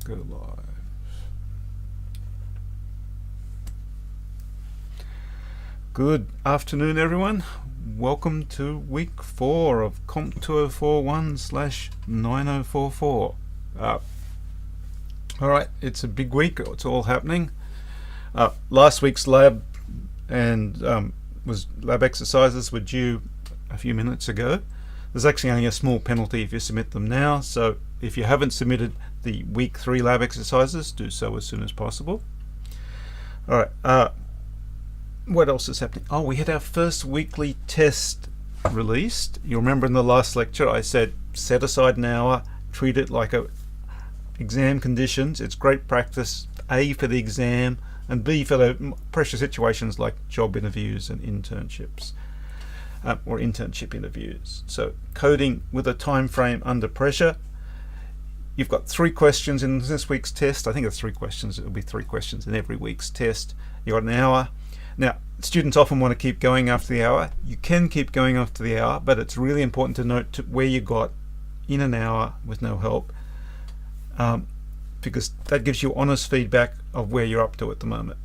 go live. Good afternoon, everyone. Welcome to week 4 of COMP2041/9044. Alright, it's a big week. It's all happening. Last week's lab and lab exercises were due a few minutes ago. There's actually only a small penalty if you submit them now, so if you haven't submitted the week 3 lab exercises, do so as soon as possible. Alright, what else is happening? Oh, we had our first weekly test released. You remember in the last lecture I said set aside an hour, treat it like exam conditions. It's great practice, A, for the exam, and B, for the pressure situations like job interviews and internships. Or internship interviews. So coding with a time frame under pressure. You've got 3 questions in this week's test. I think it's 3 questions. It'll be 3 questions in every week's test. You've got an hour. Now, students often want to keep going after the hour. You can keep going after the hour, but it's really important to note where you got in an hour with no help, because that gives you honest feedback of where you're up to at the moment.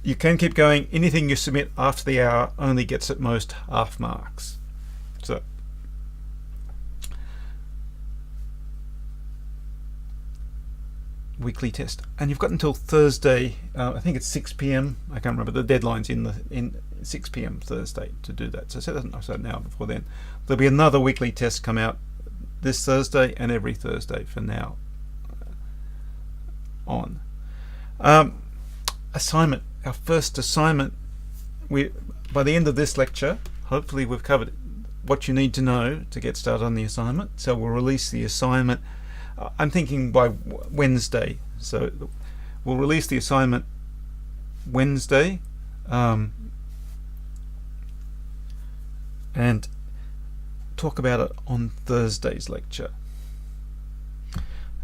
You can keep going. Anything you submit after the hour only gets at most half marks. So weekly test, and you've got until Thursday. I think it's 6 p.m. I can't remember. The deadline's in 6 p.m. Thursday to do that. So set an hour before then. There'll be another weekly test come out this Thursday and every Thursday from now on. Assignment. Our first assignment. By the end of this lecture, hopefully we've covered what you need to know to get started on the assignment. So we'll release the assignment. I'm thinking by Wednesday. So we'll release the assignment Wednesday, and talk about it on Thursday's lecture.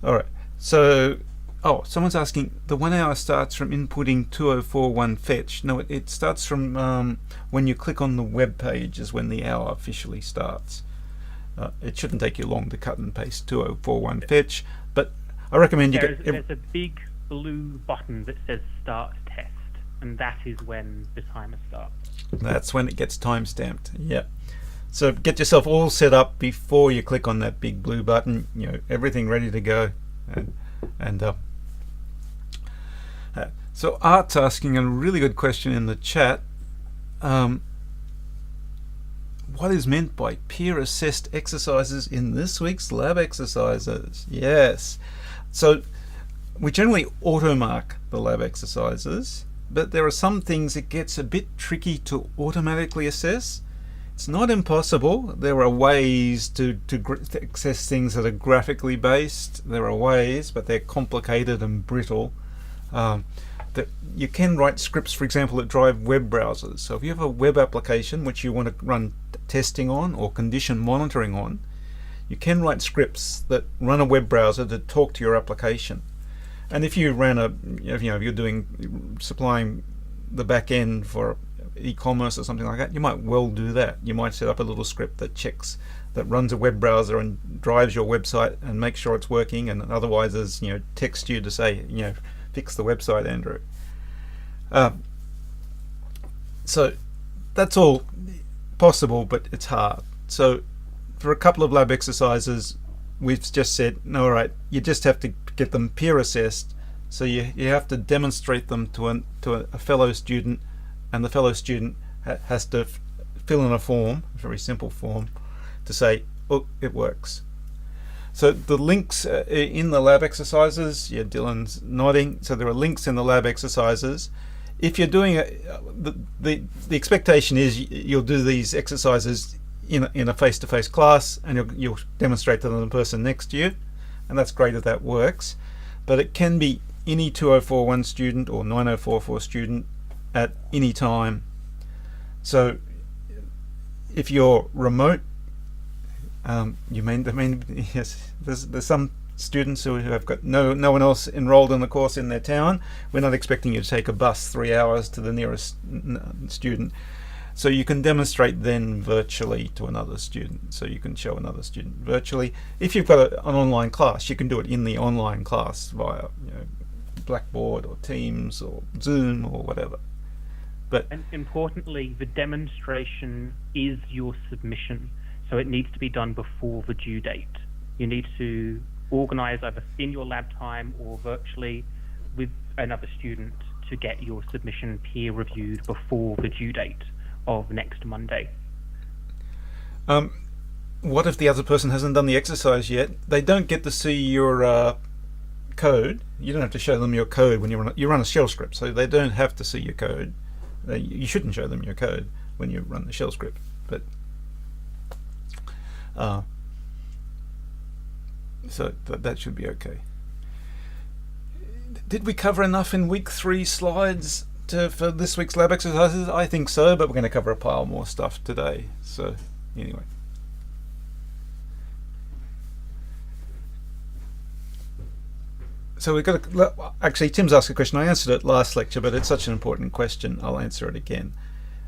All right. So. Oh, someone's asking, the 1 hour starts from inputting 2041 fetch. No, it starts from when you click on the web page is when the hour officially starts. It shouldn't take you long to cut and paste 2041 fetch, but I recommend there's a big blue button that says start test, and that is when the timer starts. That's when it gets time stamped. Yeah. So get yourself all set up before you click on that big blue button. You know, everything ready to go, and so Art's asking a really good question in the chat. What is meant by peer-assessed exercises in this week's lab exercises? Yes. So we generally auto-mark the lab exercises, but there are some things it gets a bit tricky to automatically assess. It's not impossible. There are ways to access things that are graphically based. There are ways, but they're complicated and brittle. That you can write scripts, for example, that drive web browsers. So if you have a web application which you want to run testing on or condition monitoring on, you can write scripts that run a web browser to talk to your application. And if you ran if you're supplying the back end for e-commerce or something like that, you might well do that. You might set up a little script that runs a web browser and drives your website and makes sure it's working, and otherwise text you to say, fix the website, Andrew. So that's all possible, but it's hard. So for a couple of lab exercises, we've just said, no, all right, you just have to get them peer assessed. So you have to demonstrate them to a fellow student, and the fellow student has to fill in a form, a very simple form, to say, oh, it works. So the links in the lab exercises, yeah, Dylan's nodding. So there are links in the lab exercises. If you're doing the expectation is you'll do these exercises in a face-to-face class, and you'll demonstrate to the person next to you, and that's great if that works. But it can be any 2041 student or 9044 student at any time. So if you're remote, yes, there's some students who have got no one else enrolled in the course in their town. We're not expecting you to take a bus 3 hours to the nearest student. So you can demonstrate then virtually to another student. So you can show another student virtually. If you've got an online class, you can do it in the online class via Blackboard or Teams or Zoom or whatever. But and importantly, the demonstration is your submission, so it needs to be done before the due date. You need to organise either in your lab time or virtually with another student to get your submission peer reviewed before the due date of next Monday. What if the other person hasn't done the exercise yet? They don't get to see your code. You don't have to show them your code when you run a shell script, so they don't have to see your code. You shouldn't show them your code when you run the shell script, but so that should be okay. Did we cover enough in week 3 slides for this week's lab exercises? I think so, but we're going to cover a pile more stuff today. So anyway. So we've got actually, Tim's asked a question. I answered it last lecture, but it's such an important question. I'll answer it again.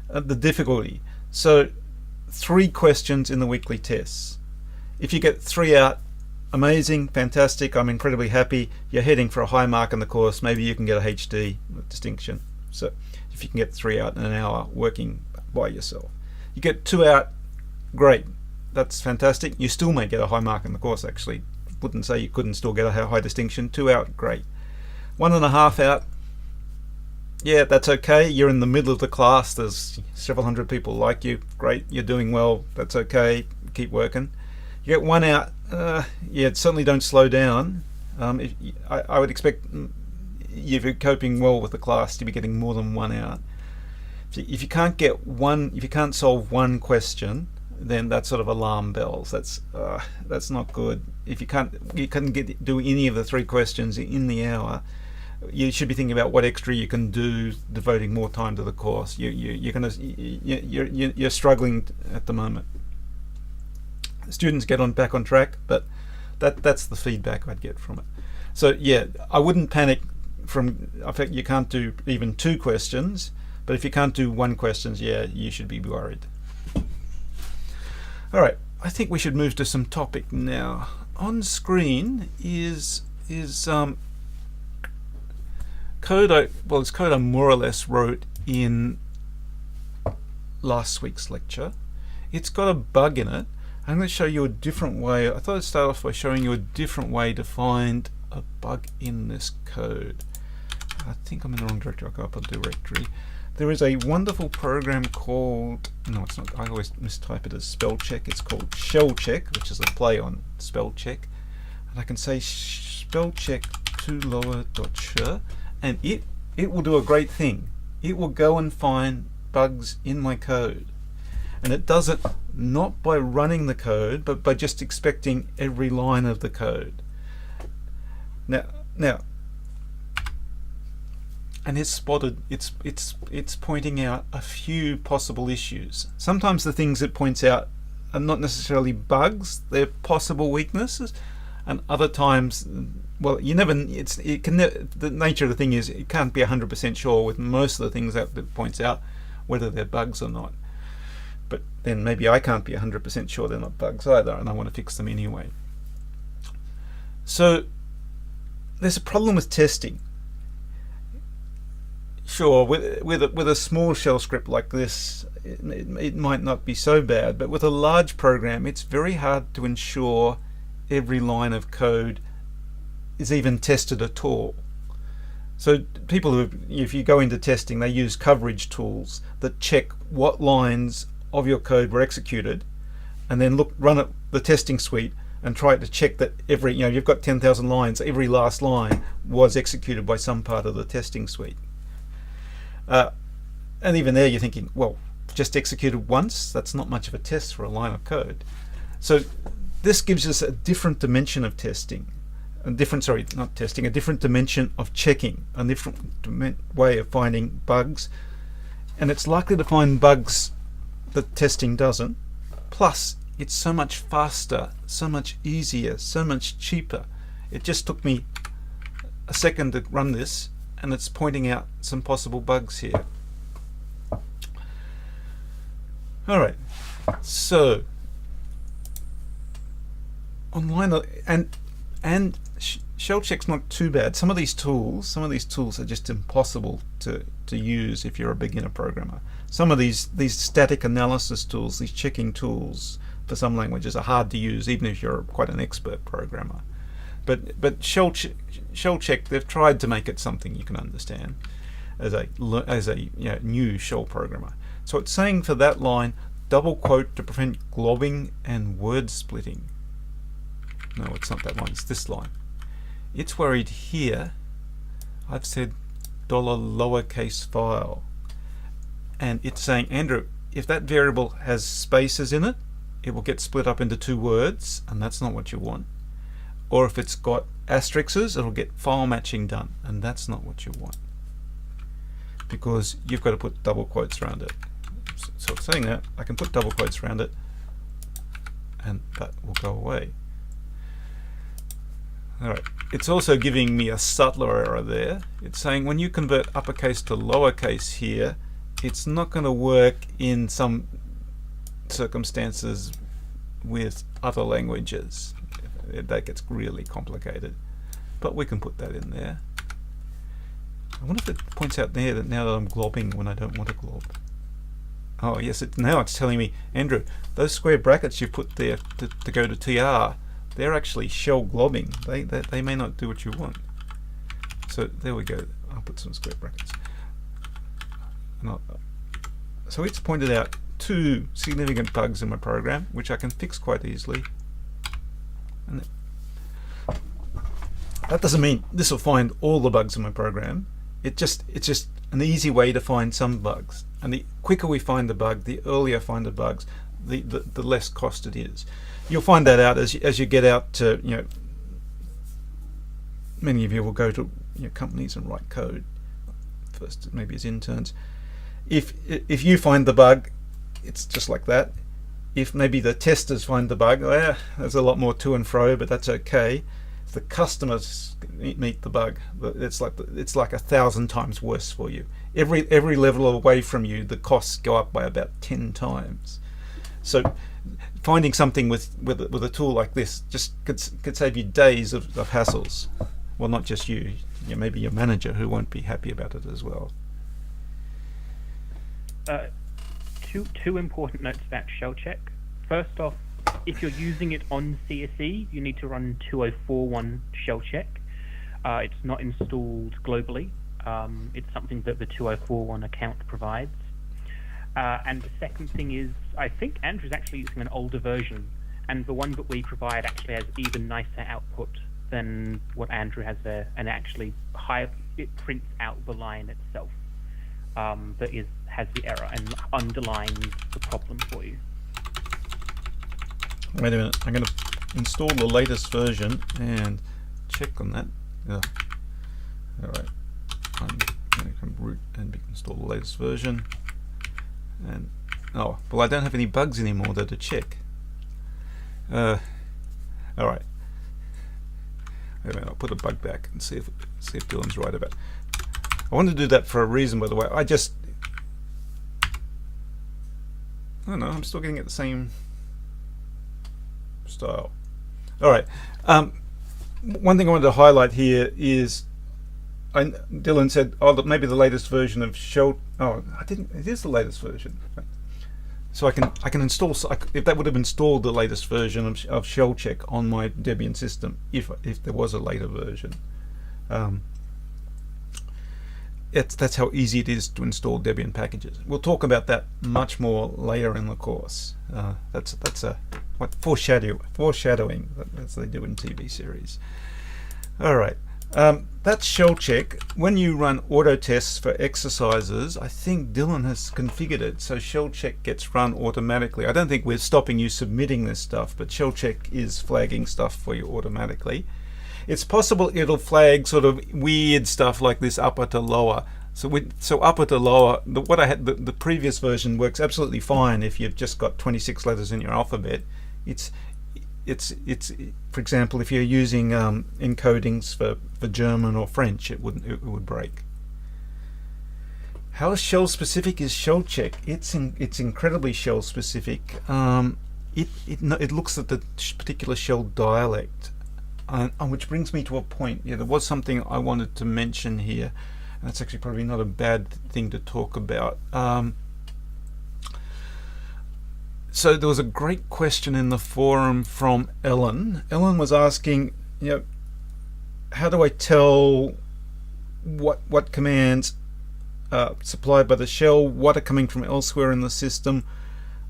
The difficulty. So 3 questions in the weekly tests. If you get 3 out, amazing, fantastic, I'm incredibly happy. You're heading for a high mark in the course. Maybe you can get a HD distinction. So if you can get 3 out in an hour working by yourself. You get 2 out, great. That's fantastic. You still may get a high mark in the course, actually. Wouldn't say you couldn't still get a high distinction. 2 out, great. 1.5 out, yeah, that's okay. You're in the middle of the class. There's several hundred people like you. Great, you're doing well. That's okay. Keep working. You get 1 out. Yeah, certainly don't slow down. I would expect if you're coping well with the class to be getting more than 1 out. If you can't get one, if you can't solve 1 question, then that's sort of alarm bells. That's not good. If you can't do any of the 3 questions in the hour, you should be thinking about what extra you can do, devoting more time to the course. You're struggling at the moment. Students get back on track, but that's the feedback I'd get from it. So yeah, I wouldn't panic from I think you can't do even 2 questions, but if you can't do 1 question, yeah, you should be worried. All right, I think we should move to some topic now. On screen is code. It's code I more or less wrote in last week's lecture. It's got a bug in it. I'm going to show you a different way. I thought I'd start off by showing you a different way to find a bug in this code. I think I'm in the wrong directory. I'll go up a directory. There is a wonderful program called, no, it's not, I always mistype it as spell check. It's called shell check, which is a play on spell check. And I can say spell check to lower.sh, and it will do a great thing. It will go and find bugs in my code. And it does it not by running the code, but by just inspecting every line of the code. Now, and it's spotted. It's pointing out a few possible issues. Sometimes the things it points out are not necessarily bugs; they're possible weaknesses. And other times, well, you never. The nature of the thing is it can't be 100% sure with most of the things that it points out whether they're bugs or not. But then maybe I can't be 100% sure they're not bugs either, and I want to fix them anyway. So there's a problem with testing. Sure, with a small shell script like this, it might not be so bad, but with a large program, it's very hard to ensure every line of code is even tested at all. So people if you go into testing, they use coverage tools that check what lines of your code were executed, and then run the testing suite and try to check that you've got 10,000 lines, every last line was executed by some part of the testing suite. And even there you're thinking, well, just executed once, that's not much of a test for a line of code. So this gives us a different dimension of testing, a different dimension of checking, a different way of finding bugs, and it's likely to find bugs that testing doesn't. Plus, it's so much faster, so much easier, so much cheaper. It just took me a second to run this, and it's pointing out some possible bugs here. All right. So online and shell check's not too bad. Some of these tools are just impossible to use if you're a beginner programmer. Some of these static analysis tools, these checking tools for some languages are hard to use even if you're quite an expert programmer. But shell check, they've tried to make it something you can understand as a new shell programmer. So it's saying for that line, double quote to prevent globbing and word splitting. No, it's not that line, it's this line. It's worried here. I've said $lowercase file. And it's saying, Andrew, if that variable has spaces in it, it will get split up into two words, and that's not what you want. Or if it's got asterisks, it'll get file matching done, and that's not what you want. Because you've got to put double quotes around it. So it's saying that, I can put double quotes around it, and that will go away. Alright, it's also giving me a subtler error there. It's saying when you convert uppercase to lowercase here, it's not going to work in some circumstances with other languages. That gets really complicated. But we can put that in there. I wonder if it points out there that now that I'm globbing when I don't want to glob. Oh yes, now it's telling me, Andrew, those square brackets you put there to go to TR, they're actually shell globbing. They may not do what you want. So there we go. I'll put some square brackets. So it's pointed out two significant bugs in my program, which I can fix quite easily. And that doesn't mean this will find all the bugs in my program. It's just an easy way to find some bugs. And the quicker we find the bug, the earlier I find the bugs, the less cost it is. You'll find that out as you get out to, many of you will go to companies and write code first, maybe as interns. If you find the bug, it's just like that. If maybe the testers find the bug, there's a lot more to and fro, but that's okay. If the customers meet the bug, it's like 1,000 times worse for you. Every level away from you, the costs go up by about 10 times. So finding something with a tool like this just could save you days of hassles. Well, not just you, maybe your manager who won't be happy about it as well. Two important notes about shell check. First off, if you're using it on CSE, you need to run 2041 shell check. It's not installed globally. It's something that the 2041 account provides. And the second thing is, I think Andrew's actually using an older version, and the one that we provide actually has even nicer output than what Andrew has there, and it prints out the line itself that has the error and underlines the problem for you. Wait a minute, I'm going to install the latest version and check on that. Alright, I'm going to come root and install the latest version. And well, I don't have any bugs anymore though to check. Alright. Wait a minute, I'll put a bug back and see if Dylan's right about it. I want to do that for a reason, by the way. I don't know, I'm still getting it the same style. Alright. One thing I wanted to highlight here is Dylan said, maybe the latest version of shell. It is the latest version. So I can install, if that would have installed the latest version of shell check on my Debian system, if there was a later version. That's how easy it is to install Debian packages. We'll talk about that much more later in the course. That's foreshadowing, as they do in TV series. All right. That's shell check. When you run auto tests for exercises, I think Dylan has configured it so shell check gets run automatically. I don't think we're stopping you submitting this stuff, but shell check is flagging stuff for you automatically. It's possible it'll flag sort of weird stuff like this upper to lower. So upper to lower, the previous version works absolutely fine if you've just got 26 letters in your alphabet. It's for example, if you're using encodings for German or French, it would break. How shell specific is shell check? It's incredibly shell specific. It looks at the particular shell dialect, which brings me to a point. Yeah, there was something I wanted to mention here, and that's actually probably not a bad thing to talk about. So there was a great question in the forum from Ellen. Ellen was asking, how do I tell what commands supplied by the shell, what are coming from elsewhere in the system,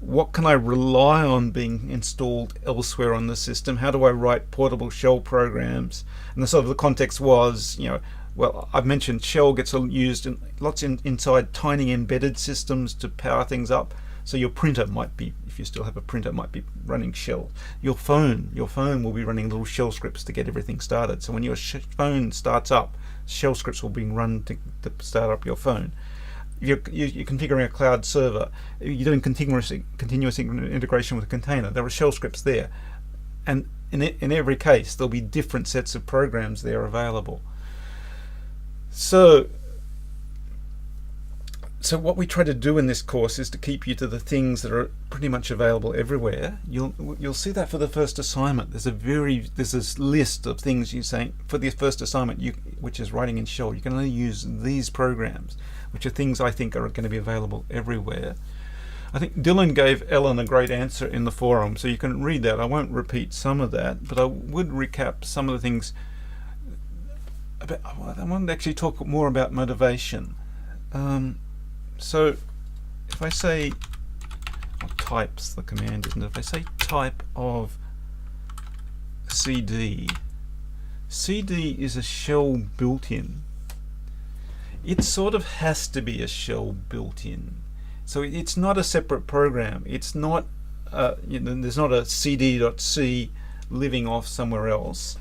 what can I rely on being installed elsewhere on the system, how do I write portable shell programs? And the sort of the context was, well, I've mentioned shell gets used inside tiny embedded systems to power things up. So your printer might be, if you still have a printer, might be running shell. Your phone will be running little shell scripts to get everything started. So when your phone starts up, shell scripts will be run to start up your phone. You're configuring a cloud server. You're doing continuous integration with a container. There are shell scripts there, and in every case there'll be different sets of programs there available. So what we try to do in this course is to keep you to the things that are pretty much available everywhere. You'll see that for the first assignment. There's this list of things you say for the first assignment, which is writing in shell. You can only use these programs, which are things I think are going to be available everywhere. I think Dylan gave Ellen a great answer in the forum, so you can read that. I won't repeat some of that, but I would recap some of the things. I want to actually talk more about motivation. So if I say, types the command, isn't it? If I say type of CD is a shell built-in. It sort of has to be a shell built-in. So it's not a separate program. It's not, there's not a cd.c living off somewhere else.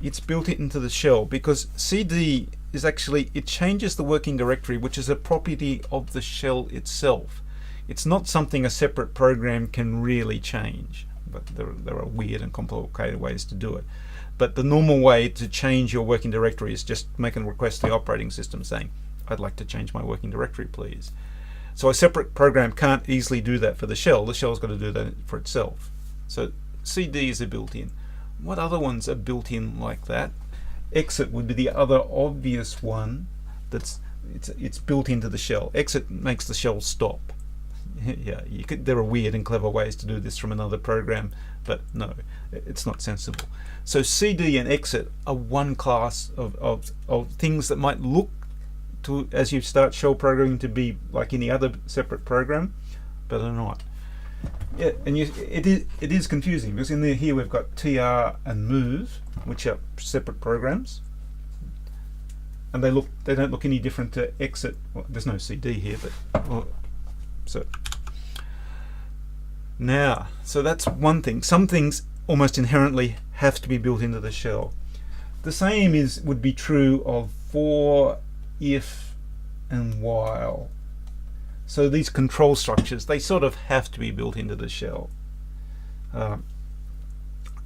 It's built into the shell because CD is actually, it changes the working directory, which is a property of the shell itself. It's not something a separate program can really change, but there are weird and complicated ways to do it. But the normal way to change your working directory is just make a request to the operating system saying, I'd like to change my working directory, please. So a separate program can't easily do that for the shell. The shell's got to do that for itself. So CD is a built-in. What other ones are built in like that? Exit would be the other obvious one it's built into the shell. Exit makes the shell stop. Yeah, there are weird and clever ways to do this from another program, but no, it's not sensible. So CD and exit are one class of things that might look to, as you start shell programming, to be like any other separate program, but are not. Yeah, and it is confusing because in here we've got tr and move, which are separate programs, and they don't look any different to exit. Well, there's no CD here, but so that's one thing. Some things almost inherently have to be built into the shell. The same would be true of for, if, and while. So these control structures, they sort of have to be built into the shell.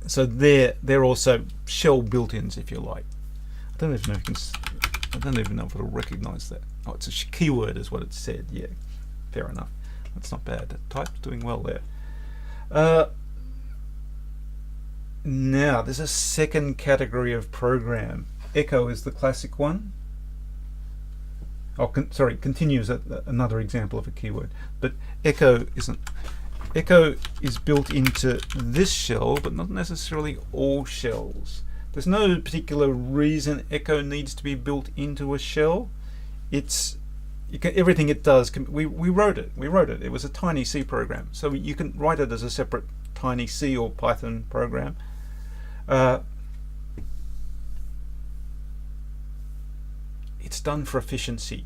So they're also shell built-ins, if you like. I don't even know if it'll recognize that. Oh, it's a keyword, is what it said. Yeah, fair enough. That's not bad. The type's doing well there. Now there's a second category of program. Echo is the classic one. Continues another example of a keyword, but echo isn't. Echo is built into this shell, but not necessarily all shells. There's no particular reason echo needs to be built into a shell. Everything it does. We wrote it. It was a tiny C program, so you can write it as a separate tiny C or Python program. It's done for efficiency.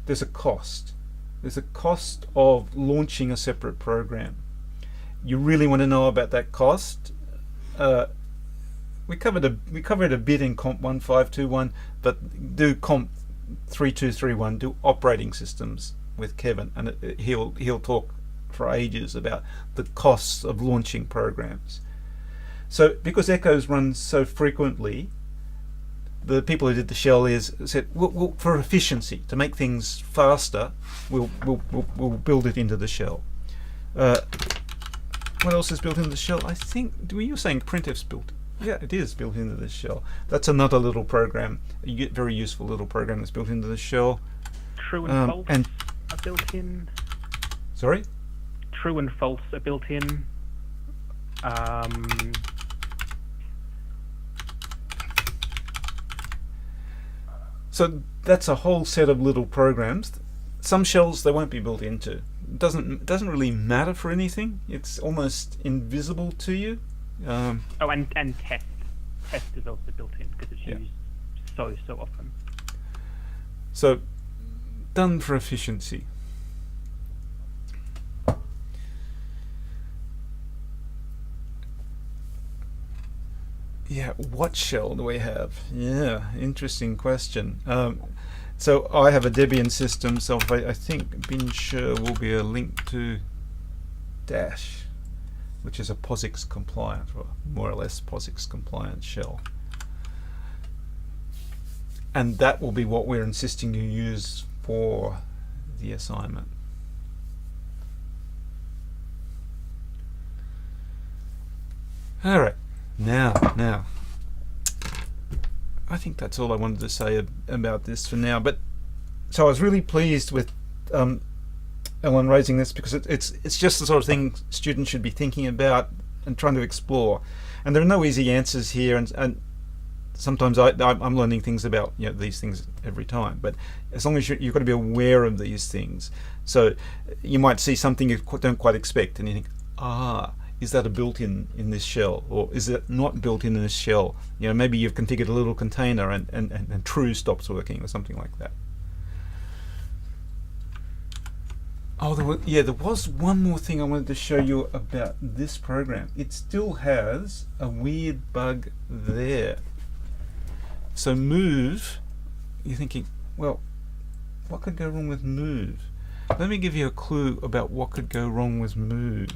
There's a cost. There's a cost of launching a separate program. You really want to know about that cost? We covered a bit in COMP2041, but do COMP2041, do operating systems with Kevin, and he'll talk for ages about the costs of launching programs. So because echoes run so frequently, the people who did the shell said, well, for efficiency, to make things faster, we'll build it into the shell. What else is built into the shell? I think you were saying printf's built. Yeah, it is built into the shell. That's another little program, a very useful little program that's built into the shell. True and false are built in. Sorry? True and false are built in. So that's a whole set of little programs. Some shells they won't be built into. It doesn't really matter for anything. It's almost invisible to you. And test is also built in because it's used so often. So done for efficiency. Yeah, what shell do we have? Yeah, interesting question. So I have a Debian system, so I think bin sure will be a link to Dash, which is a POSIX compliant, or more or less POSIX compliant shell. And that will be what we're insisting you use for the assignment. All right. Now, I think that's all I wanted to say about this for now. But so I was really pleased with Ellen raising this because it's just the sort of thing students should be thinking about and trying to explore. And there are no easy answers here, and sometimes I'm learning things about these things every time. But as long as you've got to be aware of these things, so you might see something you don't quite expect, and you think, is that a built-in in this shell, or is it not built in this shell? Maybe you've configured a little container and true stops working or something like that. Oh, there was one more thing I wanted to show you about this program. It still has a weird bug there. So move, you're thinking, well, what could go wrong with move? Let me give you a clue about what could go wrong with move.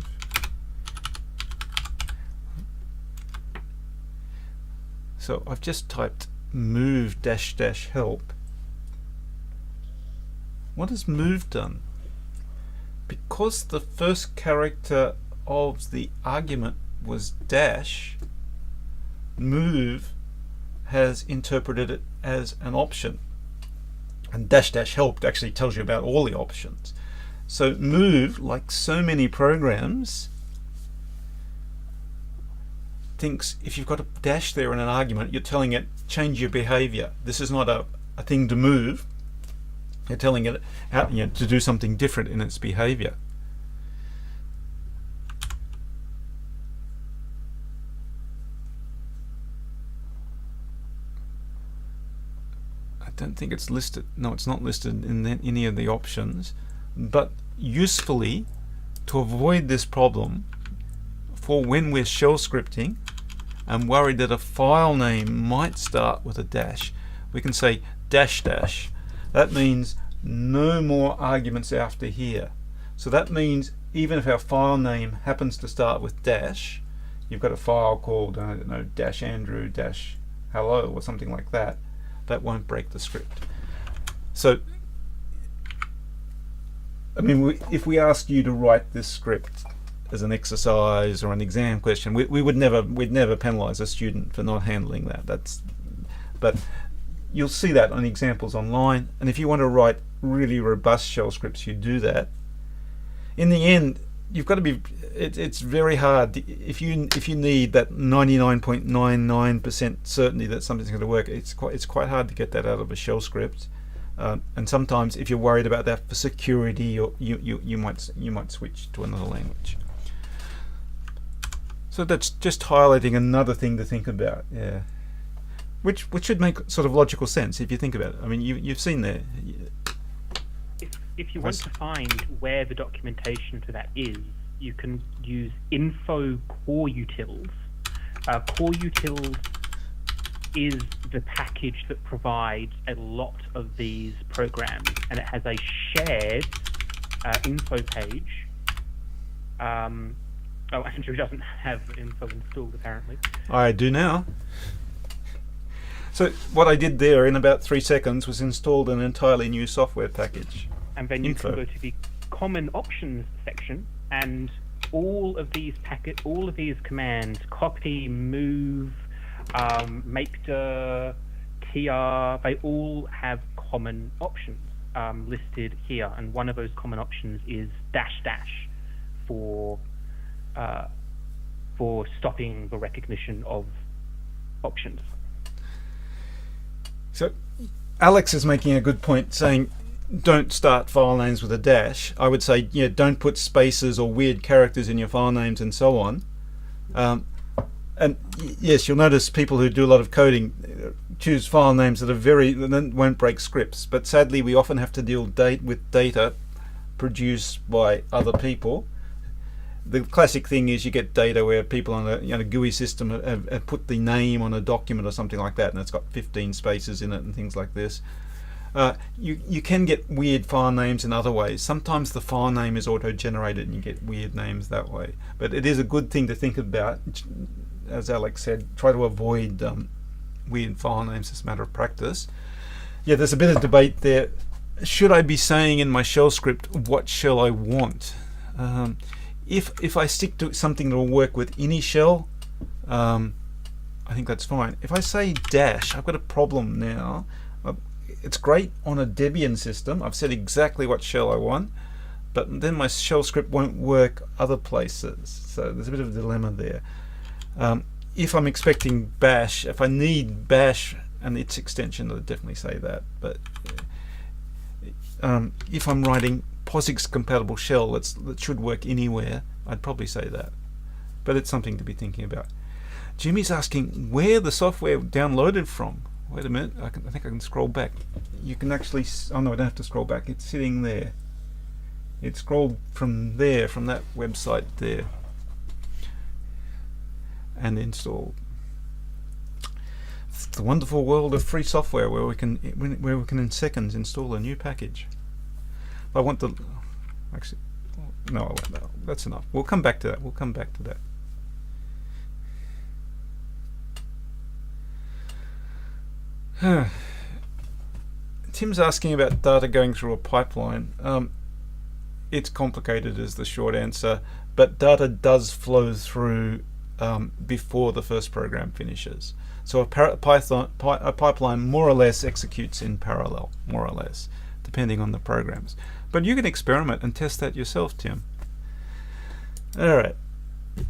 So I've just typed move -- help. What has move done? Because the first character of the argument was dash, move has interpreted it as an option. And -- help actually tells you about all the options. So move, like so many programs, thinks if you've got a dash there in an argument, you're telling it change your behavior. This is not a thing to move. You're telling it how, to do something different in its behavior. I don't think it's listed. No, it's not listed in any of the options. But usefully, to avoid this problem, for when we're shell scripting, I'm worried that a file name might start with a dash. We can say -- That means no more arguments after here. So that means even if our file name happens to start with dash, you've got a file called, I don't know, -andrew -hello or something like that, that won't break the script. So, I mean, if we asked you to write this script as an exercise or an exam question, we'd never penalize a student for not handling that. But you'll see that on examples online, and if you want to write really robust shell scripts, you do that. In the end, you've got to be. It's very hard if you need that 99.99% certainty that something's going to work. It's quite hard to get that out of a shell script. And sometimes, if you're worried about that for security, you might switch to another language. So that's just highlighting another thing to think about, yeah. Which should make sort of logical sense if you think about it. I mean, you've seen there. If you want to find where the documentation to that is, you can use info core utils. Core utils is the package that provides a lot of these programs, and it has a shared info page. Andrew doesn't have info installed apparently. I do now. So what I did there in about 3 seconds was installed an entirely new software package. And then you can go to the common options section, and all of these commands, copy, move, make dir, tr, they all have common options listed here, and one of those common options is -- for stopping the recognition of options. So Alex is making a good point, saying don't start file names with a dash. I would say, yeah, don't put spaces or weird characters in your file names and so on. And yes, you'll notice people who do a lot of coding choose file names that won't break scripts. But sadly, we often have to deal with data produced by other people. The classic thing is you get data where people on a GUI system have put the name on a document or something like that, and it's got 15 spaces in it and things like this. You can get weird file names in other ways. Sometimes the file name is auto-generated and you get weird names that way. But it is a good thing to think about. As Alex said, try to avoid weird file names as a matter of practice. Yeah, there's a bit of debate there. Should I be saying in my shell script what shell I want? If I stick to something that will work with any shell, I think that's fine. If I say dash, I've got a problem now. It's great on a Debian system. I've said exactly what shell I want, but then my shell script won't work other places. So there's a bit of a dilemma there. If I'm expecting bash, if I need bash and its extension, I'll definitely say that. But if I'm writing POSIX compatible shell that should work anywhere, I'd probably say that. But it's something to be thinking about. Jimmy's asking where the software downloaded from. Wait a minute, I think I can scroll back. You can actually, oh no, I don't have to scroll back. It's sitting there. It scrolled from there, from that website there, and installed. It's the wonderful world of free software where we can in seconds install a new package. I want the, actually, no, that's enough. We'll come back to that. We'll come back to that. Tim's asking about data going through a pipeline. It's complicated is the short answer, but data does flow through before the first program finishes. So a pipeline more or less executes in parallel, more or less, depending on the programs. But you can experiment and test that yourself, Tim. Alright,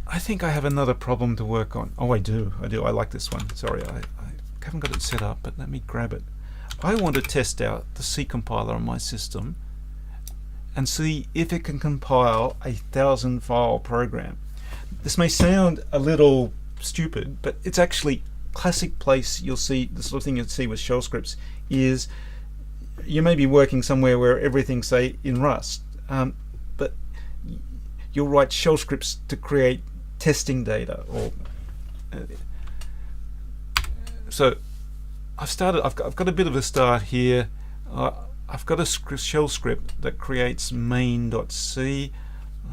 I think I have another problem to work on. Oh, I do. I like this one. Sorry, I haven't got it set up, but let me grab it. I want to test out the C compiler on my system and see if it can compile a 1,000-file program. This may sound a little stupid, but it's actually classic place you'll see, the sort of thing you'll see with shell scripts is you may be working somewhere where everything's, say, in Rust, but you'll write shell scripts to create testing data. Or so I've got a bit of a start here. I've got a shell script that creates main.c.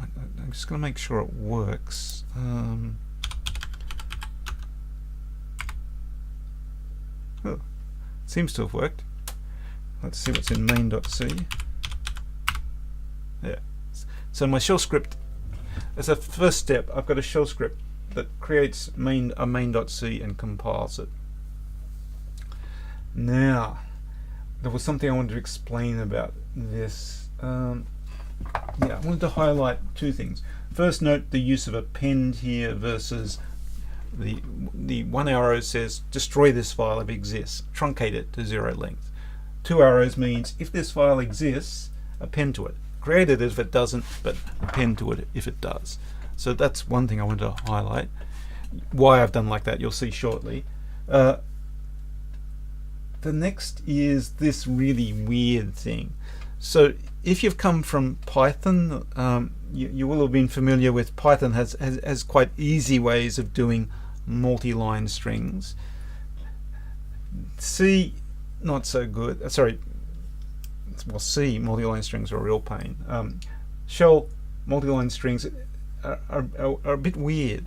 I'm just going to make sure it works. Oh, it seems to have worked. Let's see what's in main.c. Yeah. So my shell script, as a first step, I've got a shell script that creates a main.c and compiles it. Now, there was something I wanted to explain about this. Yeah, I wanted to highlight two things. First, note the use of append here versus the one arrow says destroy this file if it exists, truncate it to 0 length. 2 arrows means if this file exists, append to it. Create it if it doesn't, but append to it if it does. So that's one thing I wanted to highlight. Why I've done like that, you'll see shortly. The next is this really weird thing. So if you've come from Python, you will have been familiar with Python has quite easy ways of doing multi-line strings. C, not so good. Sorry, well, C, multi-line strings are a real pain. Shell, multi-line strings are a bit weird.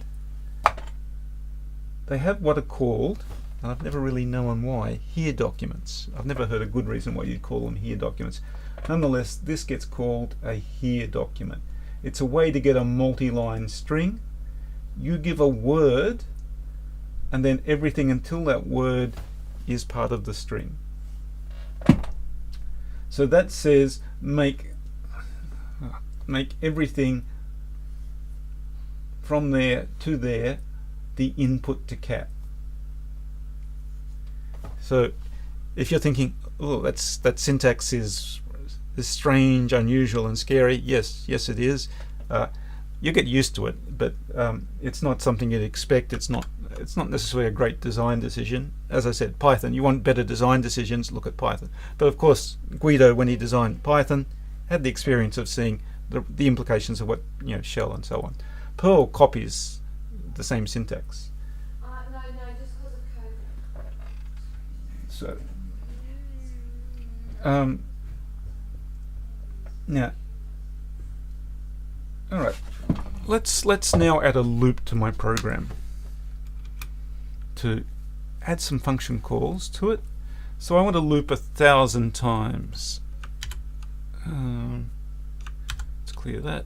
They have what are called and I've never really known why, here documents. I've never heard a good reason why you'd call them here documents. Nonetheless, this gets called a here document. It's a way to get a multi-line string. You give a word, and then everything until that word is part of the string. So that says make everything from there to there the input to cat. So if you're thinking, oh, that syntax is strange, unusual, and scary, yes it is. You get used to it, but it's not something you'd expect. It's not necessarily a great design decision. As I said, Python, you want better design decisions, look at Python. But of course, Guido, when he designed Python, had the experience of seeing the implications of what, shell and so on. Perl copies the same syntax. No, just because of code. So, now, all right. Let's now add a loop to my program to add some function calls to it. So I want to loop 1,000 times. Let's clear that.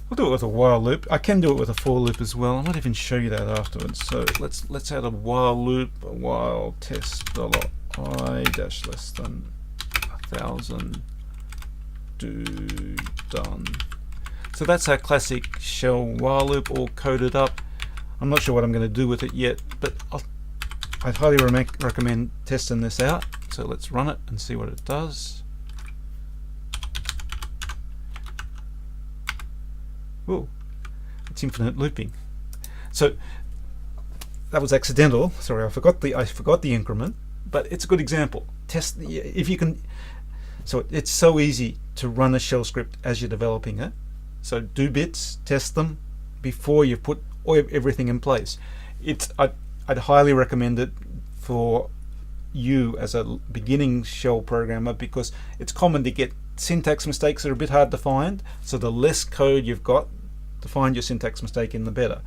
We'll do it with a while loop. I can do it with a for loop as well. I might even show you that afterwards. So let's add a while loop, a while test $i dash less than 1,000 do done. So that's our classic shell while loop all coded up. I'm not sure what I'm going to do with it yet, but I'd highly recommend testing this out. So let's run it and see what it does. Whoa, it's infinite looping. So that was accidental. Sorry, I forgot the increment, but it's a good example. Test if you can. So it's so easy to run a shell script as you're developing it. So do bits, test them before you put everything in place. I'd highly recommend it for you as a beginning shell programmer, because it's common to get syntax mistakes that are a bit hard to find. So the less code you've got to find your syntax mistake in, the better.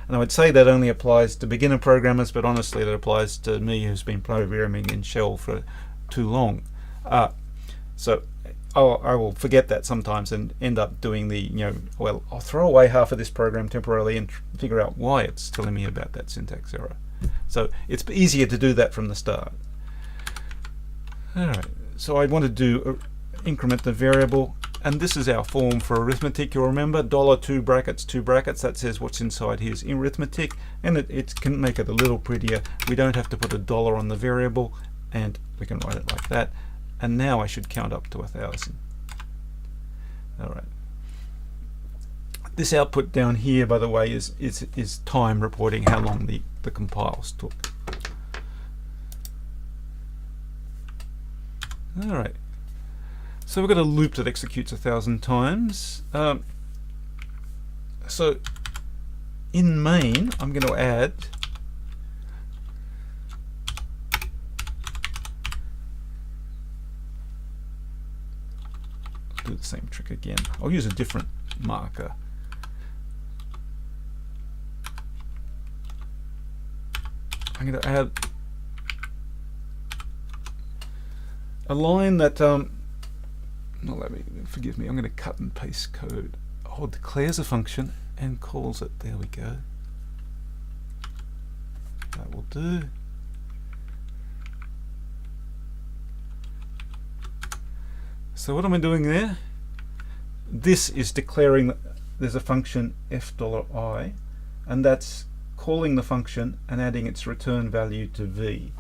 And I would say that only applies to beginner programmers, but honestly that applies to me who's been programming in shell for too long. So I will forget that sometimes and end up doing well, I'll throw away half of this program temporarily and figure out why it's telling me about that syntax error. So it's easier to do that from the start. Alright, so I want to do increment the variable, and this is our form for arithmetic. You'll remember $2 brackets, 2 brackets, that says what's inside here is arithmetic, and it can make it a little prettier. We don't have to put $1 on the variable, and we can write it like that. And now I should count up to 1,000. Alright. This output down here, by the way, is time reporting how long the compiles took. Alright. So we've got a loop that executes 1,000 times. So in main, I'm going to add do the same trick again. I'll use a different marker. I'm going to add a line that forgive me, I'm going to cut and paste code. Oh, it declares a function and calls it. There we go. That will do. So what am I doing there? This is declaring that there's a function f$i, and that's calling the function and adding its return value to v.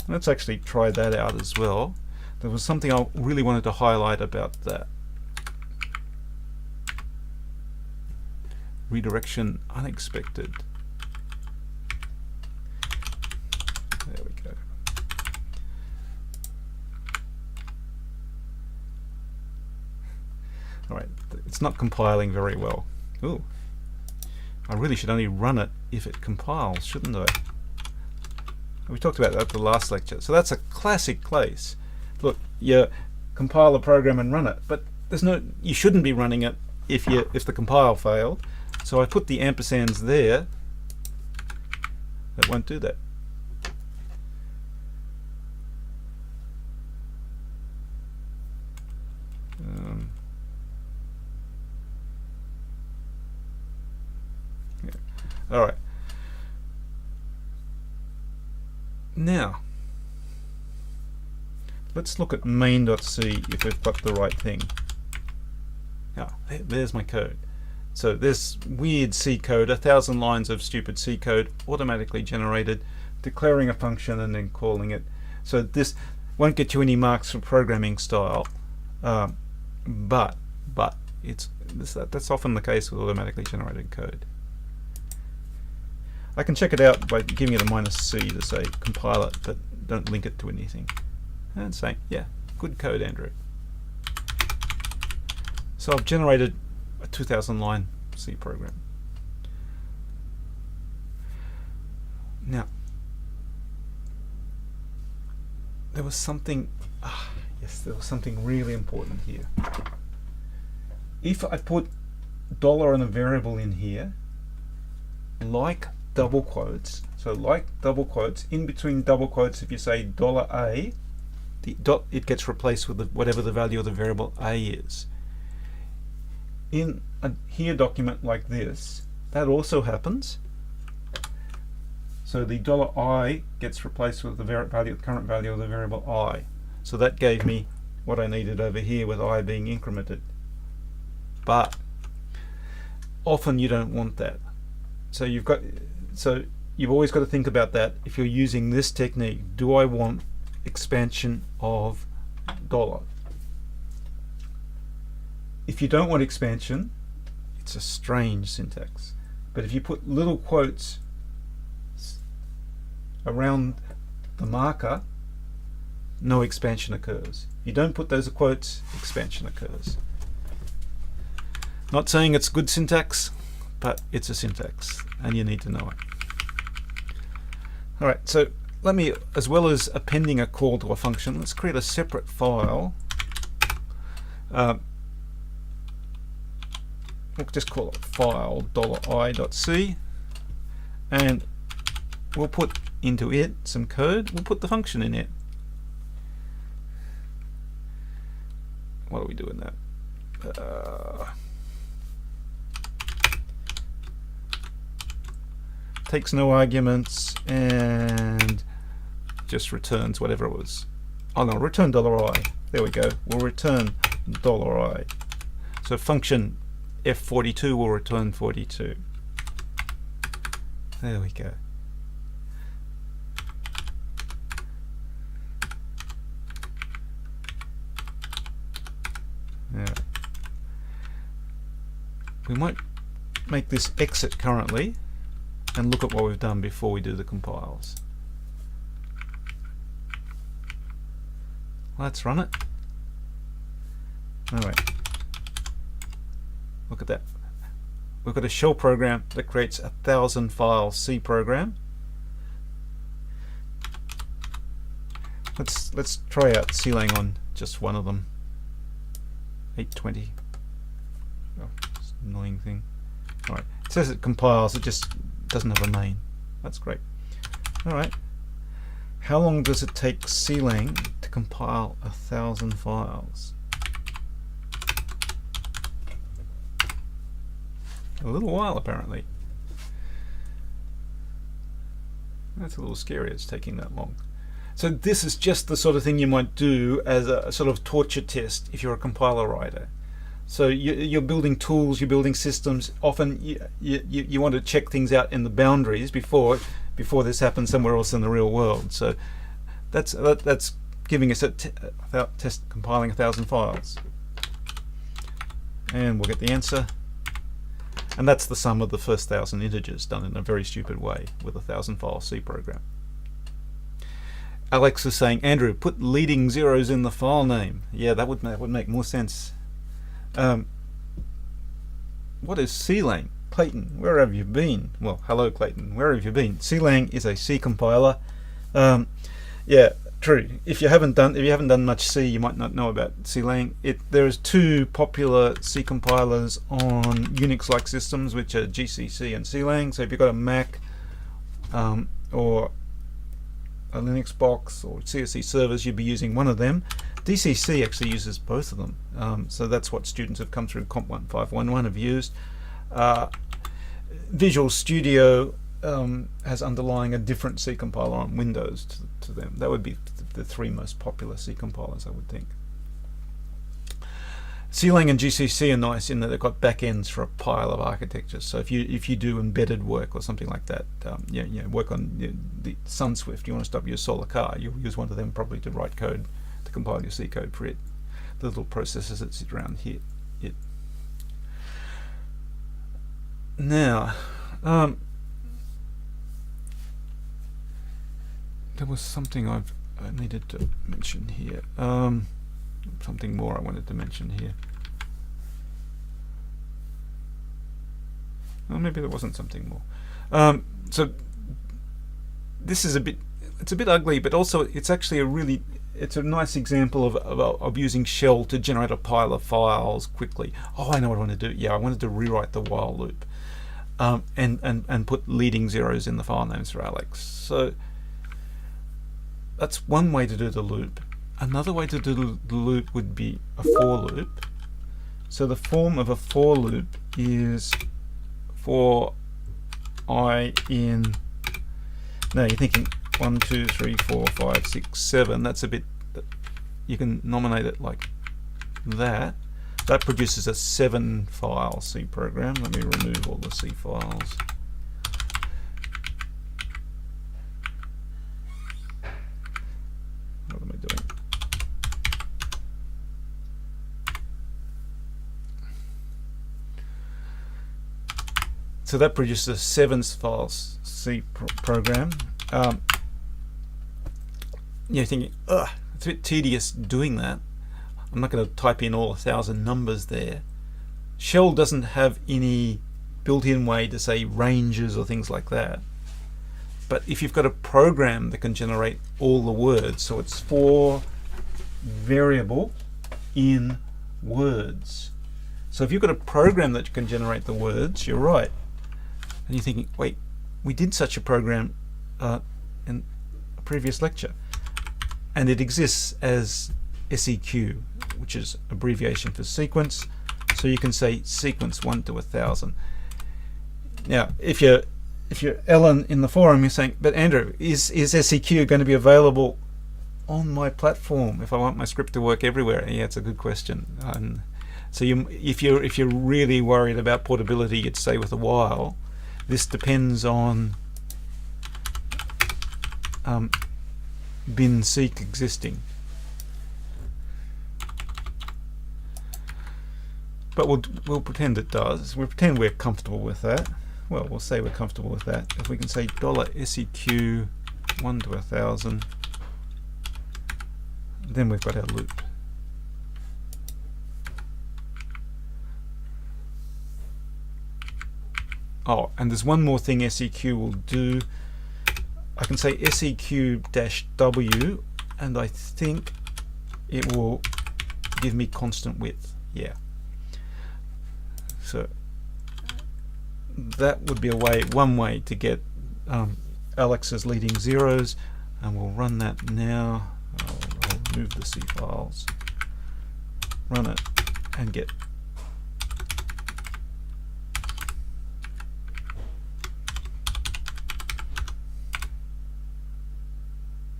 Let's actually try that out as well. There was something I really wanted to highlight about that. Redirection unexpected. There we go. Alright, it's not compiling very well. Ooh. I really should only run it if it compiles, shouldn't I? We talked about that at the last lecture. So that's a classic case. Look, you compile a program and run it, but you shouldn't be running it if the compile failed. So I put the ampersands there. That won't do that. Yeah. All right. Now, let's look at main.c if we've got the right thing. There's my code. So this weird C code, 1,000 lines of stupid C code, automatically generated, declaring a function and then calling it. So this won't get you any marks for programming style, but that's often the case with automatically generated code. I can check it out by giving it a -c to say compile it, but don't link it to anything. And saying, yeah, good code, Andrew. So I've generated a 2,000 line C program. Now, there was something, there was something really important here. If I put dollar and a variable in here, like double quotes, so like double quotes, in between double quotes, if you say $A, the dot, it gets replaced with whatever the value of the variable A is. In a here document like this, that also happens. So the $I gets replaced with the current value of the variable I. So that gave me what I needed over here with I being incremented. But often you don't want that. So you've always got to think about that if you're using this technique. Do I want expansion of dollar? If you don't want expansion, it's a strange syntax. But if you put little quotes around the marker, no expansion occurs. If you don't put those quotes, expansion occurs. Not saying it's good syntax, but it's a syntax, and you need to know it. Alright, so let me, as well as appending a call to a function, let's create a separate file. We'll just call it file $i.c, and we'll put into it some code. We'll put the function in it. What do we do in that? Takes no arguments and just returns whatever it was. Oh no, return $i. There we go. We'll return $i. So function F42 will return 42. There we go. Yeah. We might make this exit currently and look at what we've done before we do the compiles. Let's run it. Alright. Look at that. We've got a shell program that creates 1,000 file C program. Let's try out CLang on just one of them. 820. Oh, it's an annoying thing. Alright. It says it compiles, it just doesn't have a main. That's great. Alright. How long does it take CLang to compile 1,000 files? A little while, apparently. That's a little scary, it's taking that long. So this is just the sort of thing you might do as a sort of torture test if you're a compiler writer. So you're building tools, you're building systems. Often you want to check things out in the boundaries before this happens somewhere else in the real world. So that's giving us a test compiling 1,000 files. And we'll get the answer. And that's the sum of the first 1,000 integers done in a very stupid way with a 1,000 file C program. Alex is saying, Andrew, put leading zeros in the file name. Yeah, that would make more sense. What is CLang? Clayton, where have you been? Well, hello Clayton, where have you been? CLang is a C compiler. Yeah, True. If you haven't done much C, you might not know about CLang. There is two popular C compilers on Unix-like systems, which are GCC and CLang. So if you've got a Mac or a Linux box or CSC servers, you'd be using one of them. DCC actually uses both of them. So that's what students have come through COMP2041 have used. Visual Studio has underlying a different C compiler on Windows to them. That would be the three most popular C compilers, I would think. CLang and GCC are nice in that they've got backends for a pile of architectures. So if you do embedded work or something like that, work on the SunSwift, you want to stop your solar car, you'll use one of them probably to write code to compile your C code for it. The little processes that sit around here. Now, there was something I needed to mention here. Something more I wanted to mention here. Well, maybe there wasn't something more. So this is it's a bit ugly, but also it's actually it's a nice example of using shell to generate a pile of files quickly. Oh, I know what I want to do. Yeah, I wanted to rewrite the while loop and put leading zeros in the file names for Alex. So that's one way to do the loop. Another way to do the loop would be a for loop. So the form of a for loop is for I in, now you're thinking 1, 2, 3, 4, 5, 6, 7. That's a bit, you can nominate it like that. That produces a 7-file C program. Let me remove all the C files. What am I doing? So that produces a 7-file C program. You're thinking, ugh, it's a bit tedious doing that. I'm not going to type in all 1,000 numbers there. Shell doesn't have any built-in way to say ranges or things like that. But if you've got a program that can generate all the words, so it's for variable in words. So if you've got a program that can generate the words, you're right. And you're thinking, wait, we did such a program in a previous lecture. And it exists as SEQ, which is abbreviation for sequence. So you can say sequence 1 to 1,000. Now, if you're Ellen in the forum, you're saying, but Andrew, is SEQ going to be available on my platform if I want my script to work everywhere? Yeah, it's a good question. So if you're really worried about portability, you'd say with a while. This depends on bin seek existing. But we'll pretend it does. We'll pretend we're comfortable with that. Well, we'll say we're comfortable with that. If we can say $SEQ 1 to 1,000, then we've got our loop. Oh, and there's one more thing SEQ will do. I can say SEQ-W, and I think it will give me constant width. Yeah. So that would be one way to get Alex's leading zeros, and we'll run that now. I'll remove the C files, run it, and get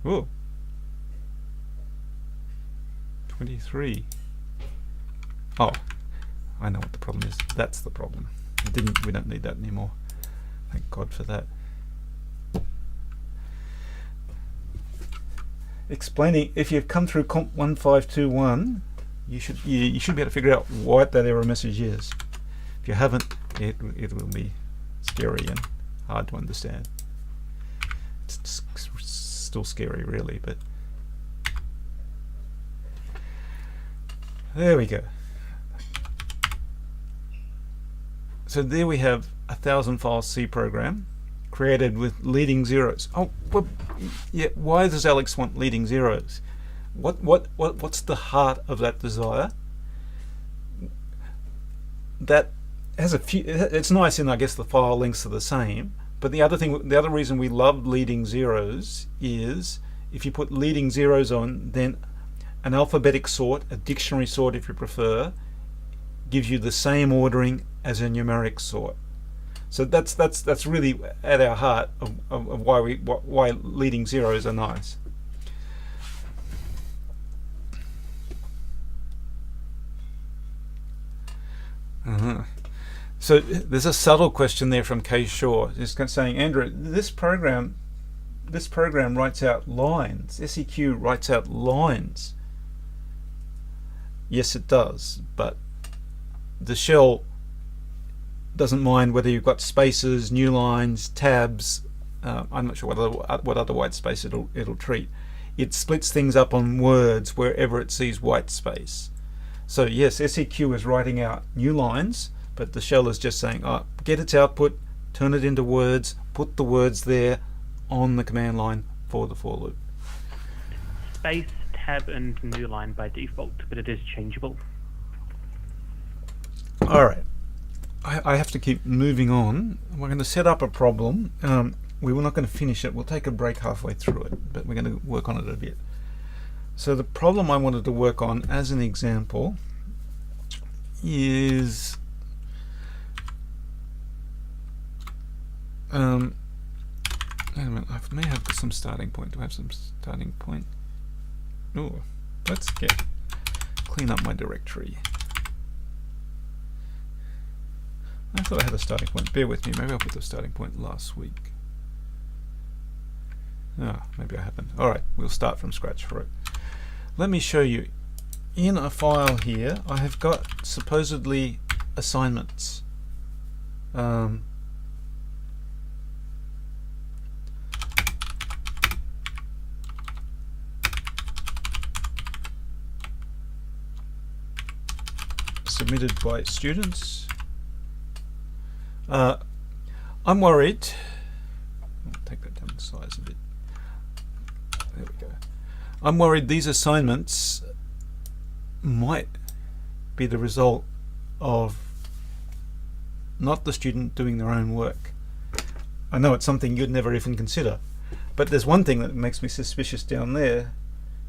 oh 23. Oh, I know what the problem is. That's the problem. We don't need that anymore. Thank God for that. Explaining, if you've come through COMP1521, you should be able to figure out what that error message is. If you haven't, it will be scary and hard to understand. It's still scary, really, but there we go. So there we have a 1,000-file C program created with leading zeros. Oh, well, yeah. Why does Alex want leading zeros? What's the heart of that desire? That has a few. It's nice, and I guess the file links are the same. But the other reason we love leading zeros is if you put leading zeros on, then an alphabetic sort, a dictionary sort if you prefer, gives you the same ordering as a numeric sort. So that's really at our heart of why leading zeros are nice. So there's a subtle question there from Kay Shaw. It's saying, Andrew, this program writes out lines. SEQ writes out lines. Yes, it does, but the shell doesn't mind whether you've got spaces, new lines, tabs. I'm not sure what other white space it'll treat. It splits things up on words wherever it sees white space. So yes, SEQ is writing out new lines, but the shell is just saying, get its output, turn it into words, put the words there on the command line for the for loop. Space, tab, and new line by default, but it is changeable. All right. I have to keep moving on. We're going to set up a problem. We're not going to finish it. We'll take a break halfway through it, but we're going to work on it a bit. So the problem I wanted to work on as an example is wait a minute, I may have some starting point. Do I have some starting point? Oh, let's clean up my directory. I thought I had a starting point. Bear with me. Maybe I'll put the starting point last week. Maybe I haven't. Alright, we'll start from scratch for it. Let me show you. In a file here, I have got supposedly assignments. Submitted by students. I'm worried. I'll take that down the size a bit. There we go. I'm worried these assignments might be the result of not the student doing their own work. I know it's something you'd never even consider, but there's one thing that makes me suspicious down there.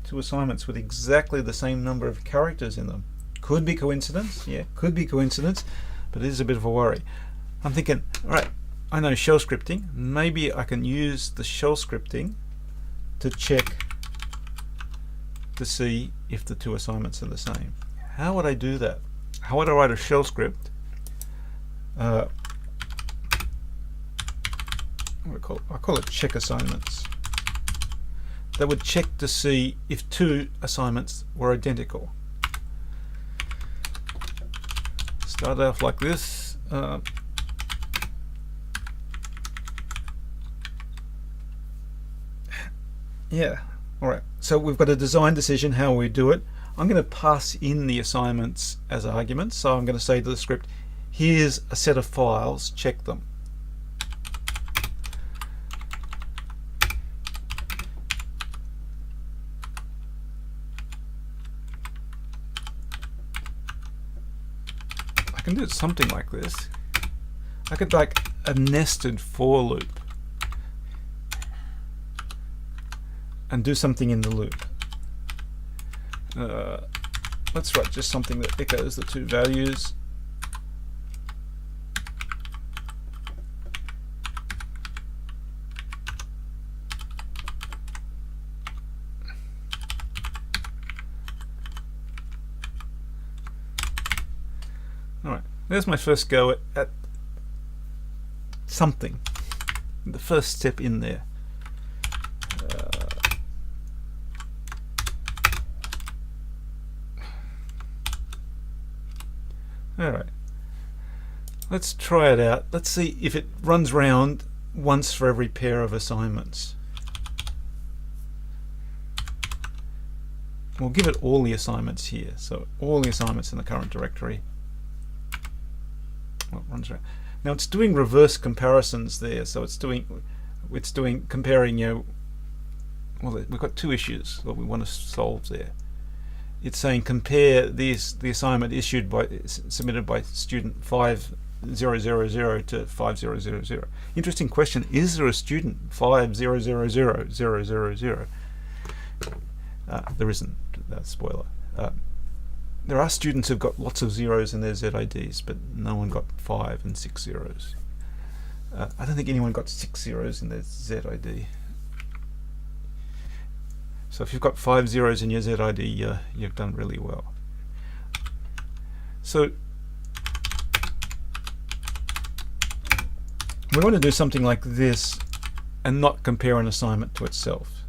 2 assignments with exactly the same number of characters in them. Could be coincidence, yeah, could be coincidence, but it is a bit of a worry. I'm thinking, alright, I know shell scripting. Maybe I can use the shell scripting to check to see if the 2 assignments are the same. How would I do that? How would I write a shell script? I call it check assignments. That would check to see if 2 assignments were identical. Start off like this. Yeah, alright. So we've got a design decision how we do it. I'm going to pass in the assignments as arguments. So I'm going to say to the script, here's a set of files, check them. I can do something like this. I could like a nested for loop and do something in the loop. Let's write just something that echoes the 2 values. Alright, there's my first go at something. The first step in there. Alright, let's try it out. Let's see if it runs round once for every pair of assignments. We'll give it all the assignments here. So all the assignments in the current directory. Well, it runs around. Now it's doing reverse comparisons there, so it's doing comparing, well, we've got two issues that we want to solve there. It's saying compare the assignment submitted by student 5000 to 5000. Interesting question. Is there a student 50000000? There isn't. Spoiler. There are students who've got lots of zeros in their ZIDs, but no one got 5 and 6 zeros. I don't think anyone got 6 zeros in their ZID. So if you've got 5 zeros in your ZID, you've done really well. So we want to do something like this and not compare an assignment to itself.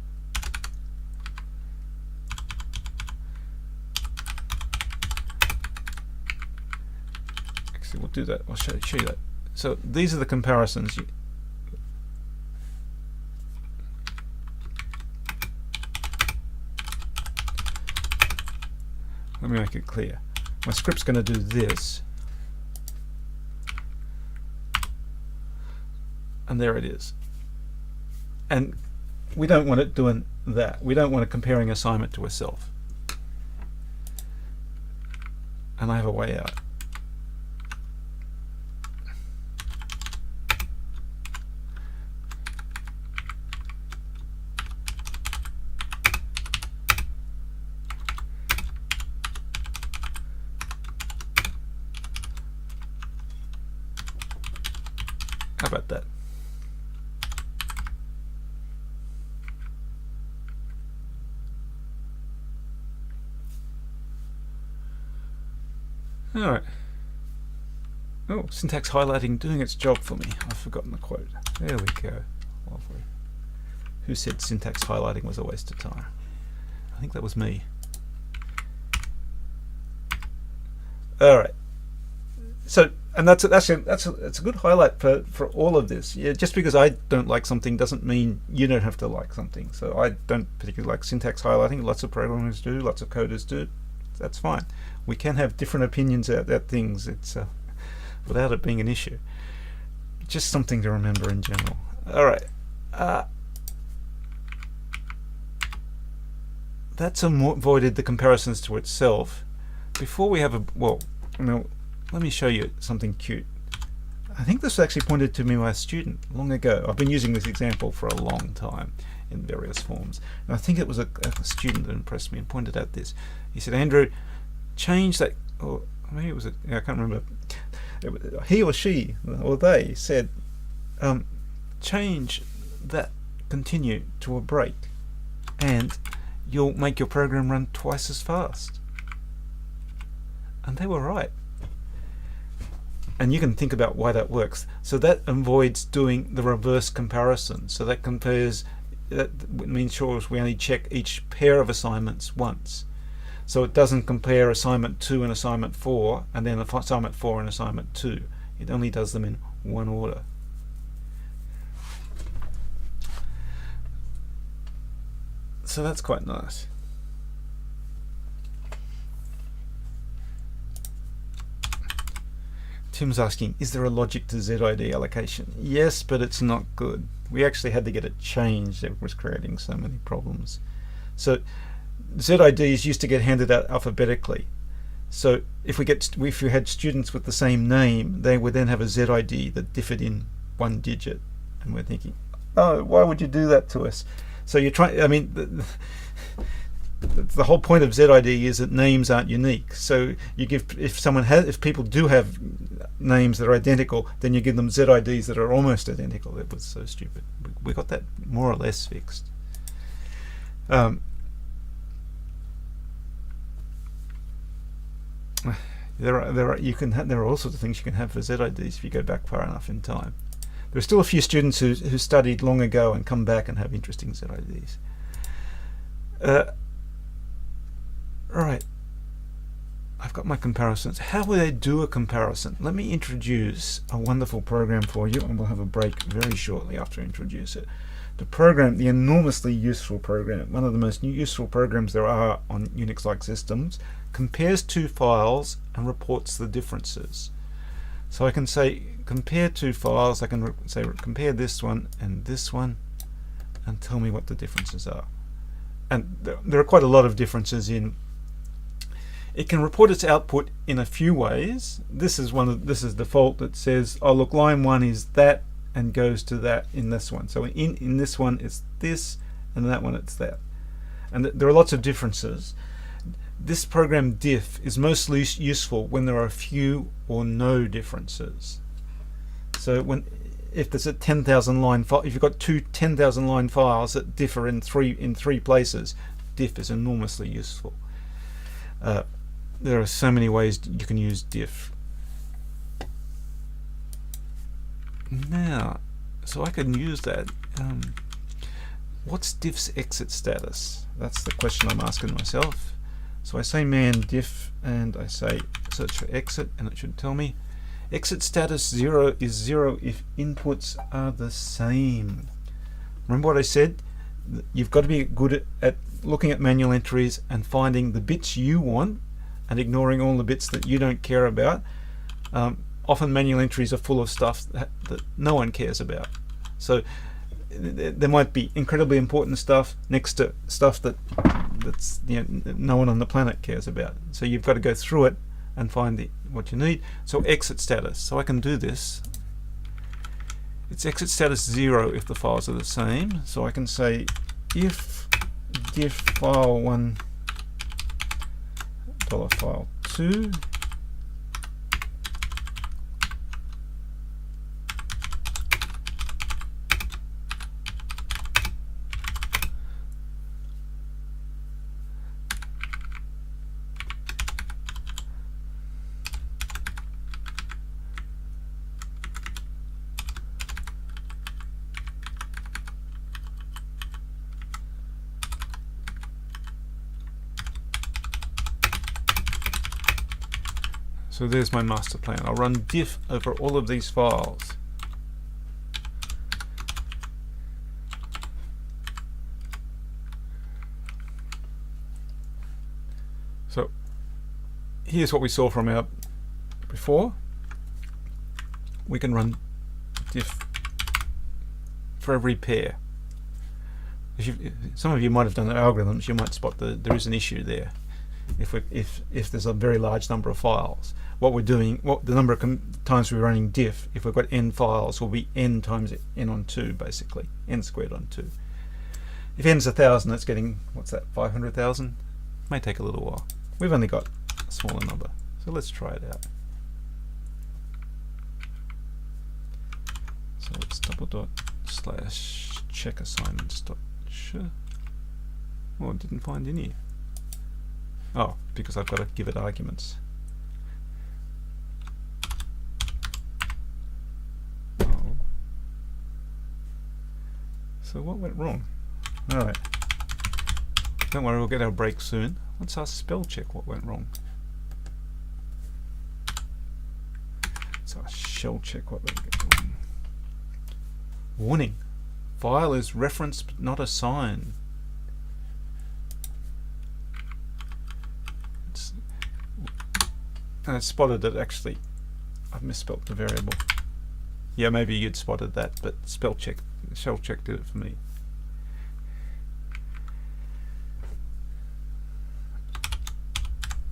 Actually, we'll do that. I'll show you that. So these are the comparisons. Let me make it clear. My script's going to do this. And there it is. And we don't want it doing that. We don't want it comparing assignment to itself. And I have a way out. How about that? Alright. Oh, syntax highlighting doing its job for me. I've forgotten the quote. There we go. Lovely. Who said syntax highlighting was a waste of time? I think that was me. Alright. So, and that's a good highlight for all of this. Yeah, just because I don't like something doesn't mean you don't have to like something. So I don't particularly like syntax highlighting. Lots of programmers do, lots of coders do. That's fine. We can have different opinions about things. It's without it being an issue. Just something to remember in general. All right. That's avoided the comparisons to itself. Before we have let me show you something cute. I think this was actually pointed to me by a student long ago. I've been using this example for a long time in various forms. And I think it was a student that impressed me and pointed out this. He said, Andrew, change that, or maybe it was I can't remember. He or she, or they said, change that continue to a break and you'll make your program run twice as fast. And they were right. And you can think about why that works. So that avoids doing the reverse comparison. So that compares, that means sure we only check each pair of assignments once. So it doesn't compare assignment 2 and assignment 4 and then assignment 4 and assignment 2. It only does them in one order. So that's quite nice. Tim's asking, is there a logic to ZID allocation? Yes, but it's not good. We actually had to get it changed. It was creating so many problems. So ZIDs used to get handed out alphabetically. So if you had students with the same name, they would then have a ZID that differed in 1 digit. And we're thinking, oh, why would you do that to us? So you're trying, I mean, the whole point of ZID is that names aren't unique. So you give, if people do have names that are identical, then you give them ZIDs that are almost identical. It was so stupid. We got that more or less fixed. There are all sorts of things you can have for ZIDs if you go back far enough in time. There are still a few students who studied long ago and come back and have interesting ZIDs. Right, I've got my comparisons. How would I do a comparison? Let me introduce a wonderful program for you, and we'll have a break very shortly after I introduce it. The enormously useful program, one of the most useful programs there are on Unix-like systems, compares two files and reports the differences. So I can say, compare two files, I can say compare this one and tell me what the differences are. And there are quite a lot of differences in. It can report its output in a few ways. This is default that says, oh look, line 1 is that and goes to that in this one. So in this one it's this, and in that one it's that. And there are lots of differences. This program diff is mostly useful when there are few or no differences. So if there's a 10,000 line file, if you've got two 10,000 line files that differ in three places, diff is enormously useful. There are so many ways you can use diff. Now, so I can use that. What's diff's exit status? That's the question I'm asking myself. So I say man diff and I say search for exit, and it should tell me exit status 0 is 0 if inputs are the same. Remember what I said? You've got to be good at looking at manual entries and finding the bits you want and ignoring all the bits that you don't care about. Often manual entries are full of stuff that no one cares about. So there might be incredibly important stuff next to stuff that's no one on the planet cares about. So you've got to go through it and find what you need. So exit status. So I can do this. It's exit status 0 if the files are the same. So I can say if diff file1 $file2 So there's my master plan. I'll run diff over all of these files. So here's what we saw from our before. We can run diff for every pair. Some of you might have done the algorithms, you might spot that there is an issue there. If there's a very large number of files, what we're doing, the number of times we're running diff, if we've got n files, will be n times n on 2, basically, n squared on 2. If n's 1,000, that's getting, what's that, 500,000? May take a little while. We've only got a smaller number, so let's try it out. So let's /check assignments dot show. Oh, I didn't find any. Oh, because I've got to give it arguments. Oh. So what went wrong? Alright. Don't worry, we'll get our break soon. Let's spell check what went wrong. So shell check what went wrong. Warning. File is referenced but not assigned. And it spotted that actually I've misspelled the variable. Yeah, maybe you'd spotted that, but shell check did it for me.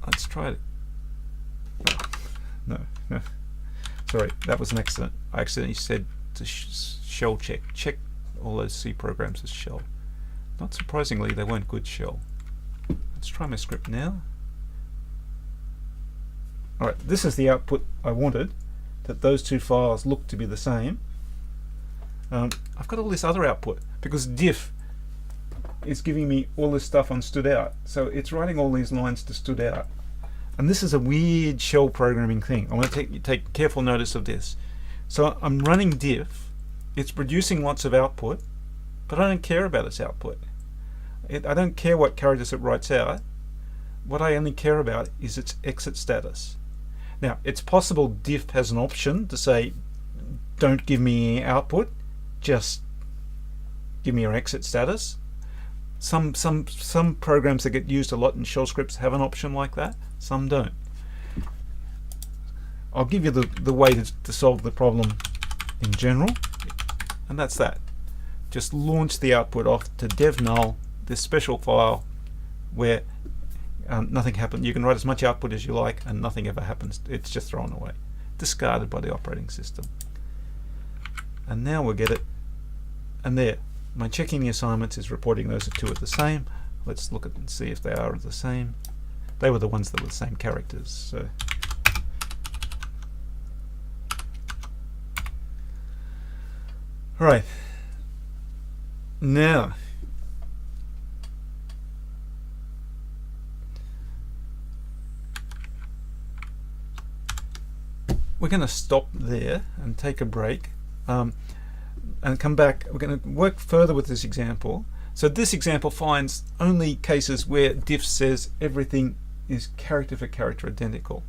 Let's try it. No. Sorry, that was an accident. I accidentally said to shell check. Check all those C programs as shell. Not surprisingly, they weren't good shell. Let's try my script now. Alright, this is the output I wanted, that those two files look to be the same. I've got all this other output because diff is giving me all this stuff on stood out. So it's writing all these lines to stood out. And this is a weird shell programming thing. I want to take careful notice of this. So I'm running diff, it's producing lots of output, but I don't care about its output. I don't care what characters it writes out. What I only care about is its exit status. Now, it's possible diff has an option to say, don't give me any output, just give me your exit status. Some programs that get used a lot in shell scripts have an option like that, some don't. I'll give you the way to solve the problem in general, and that's that. Just launch the output off to dev null, this special file where nothing happens. You can write as much output as you like and nothing ever happens. It's just thrown away, discarded by the operating system. And now we'll get it, and there, my checking the assignments is reporting those two are the same. Let's look at and see if they are the same. They were the ones that were the same characters. So all right, now we're going to stop there and take a break and come back. We're going to work further with this example. So this example finds only cases where diff says everything is character for character identical.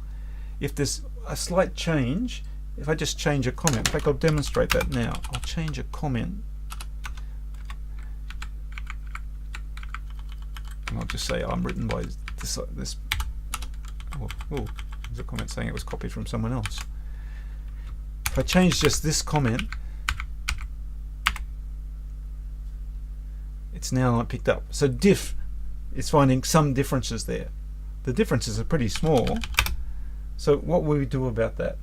If there's a slight change, if I just change a comment, in fact I'll demonstrate that now. I'll change a comment and I'll just say I'm written by this oh, there's a comment saying it was copied from someone else. If I change just this comment, it's now not picked up. So diff is finding some differences there. The differences are pretty small. So what will we do about that?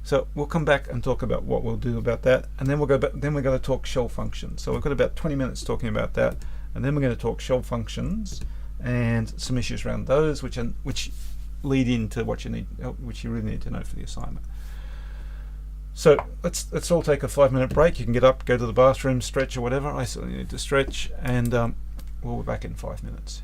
So we'll come back and talk about what we'll do about that, and then we'll go back. Then we're going to talk shell functions. So we've got about 20 minutes talking about that, and then we're going to talk shell functions and some issues around those, which lead into what you need, which you really need to know for the assignment. So let's all take a 5-minute break. You can get up, go to the bathroom, stretch or whatever. I certainly need to stretch, and we'll be back in 5 minutes.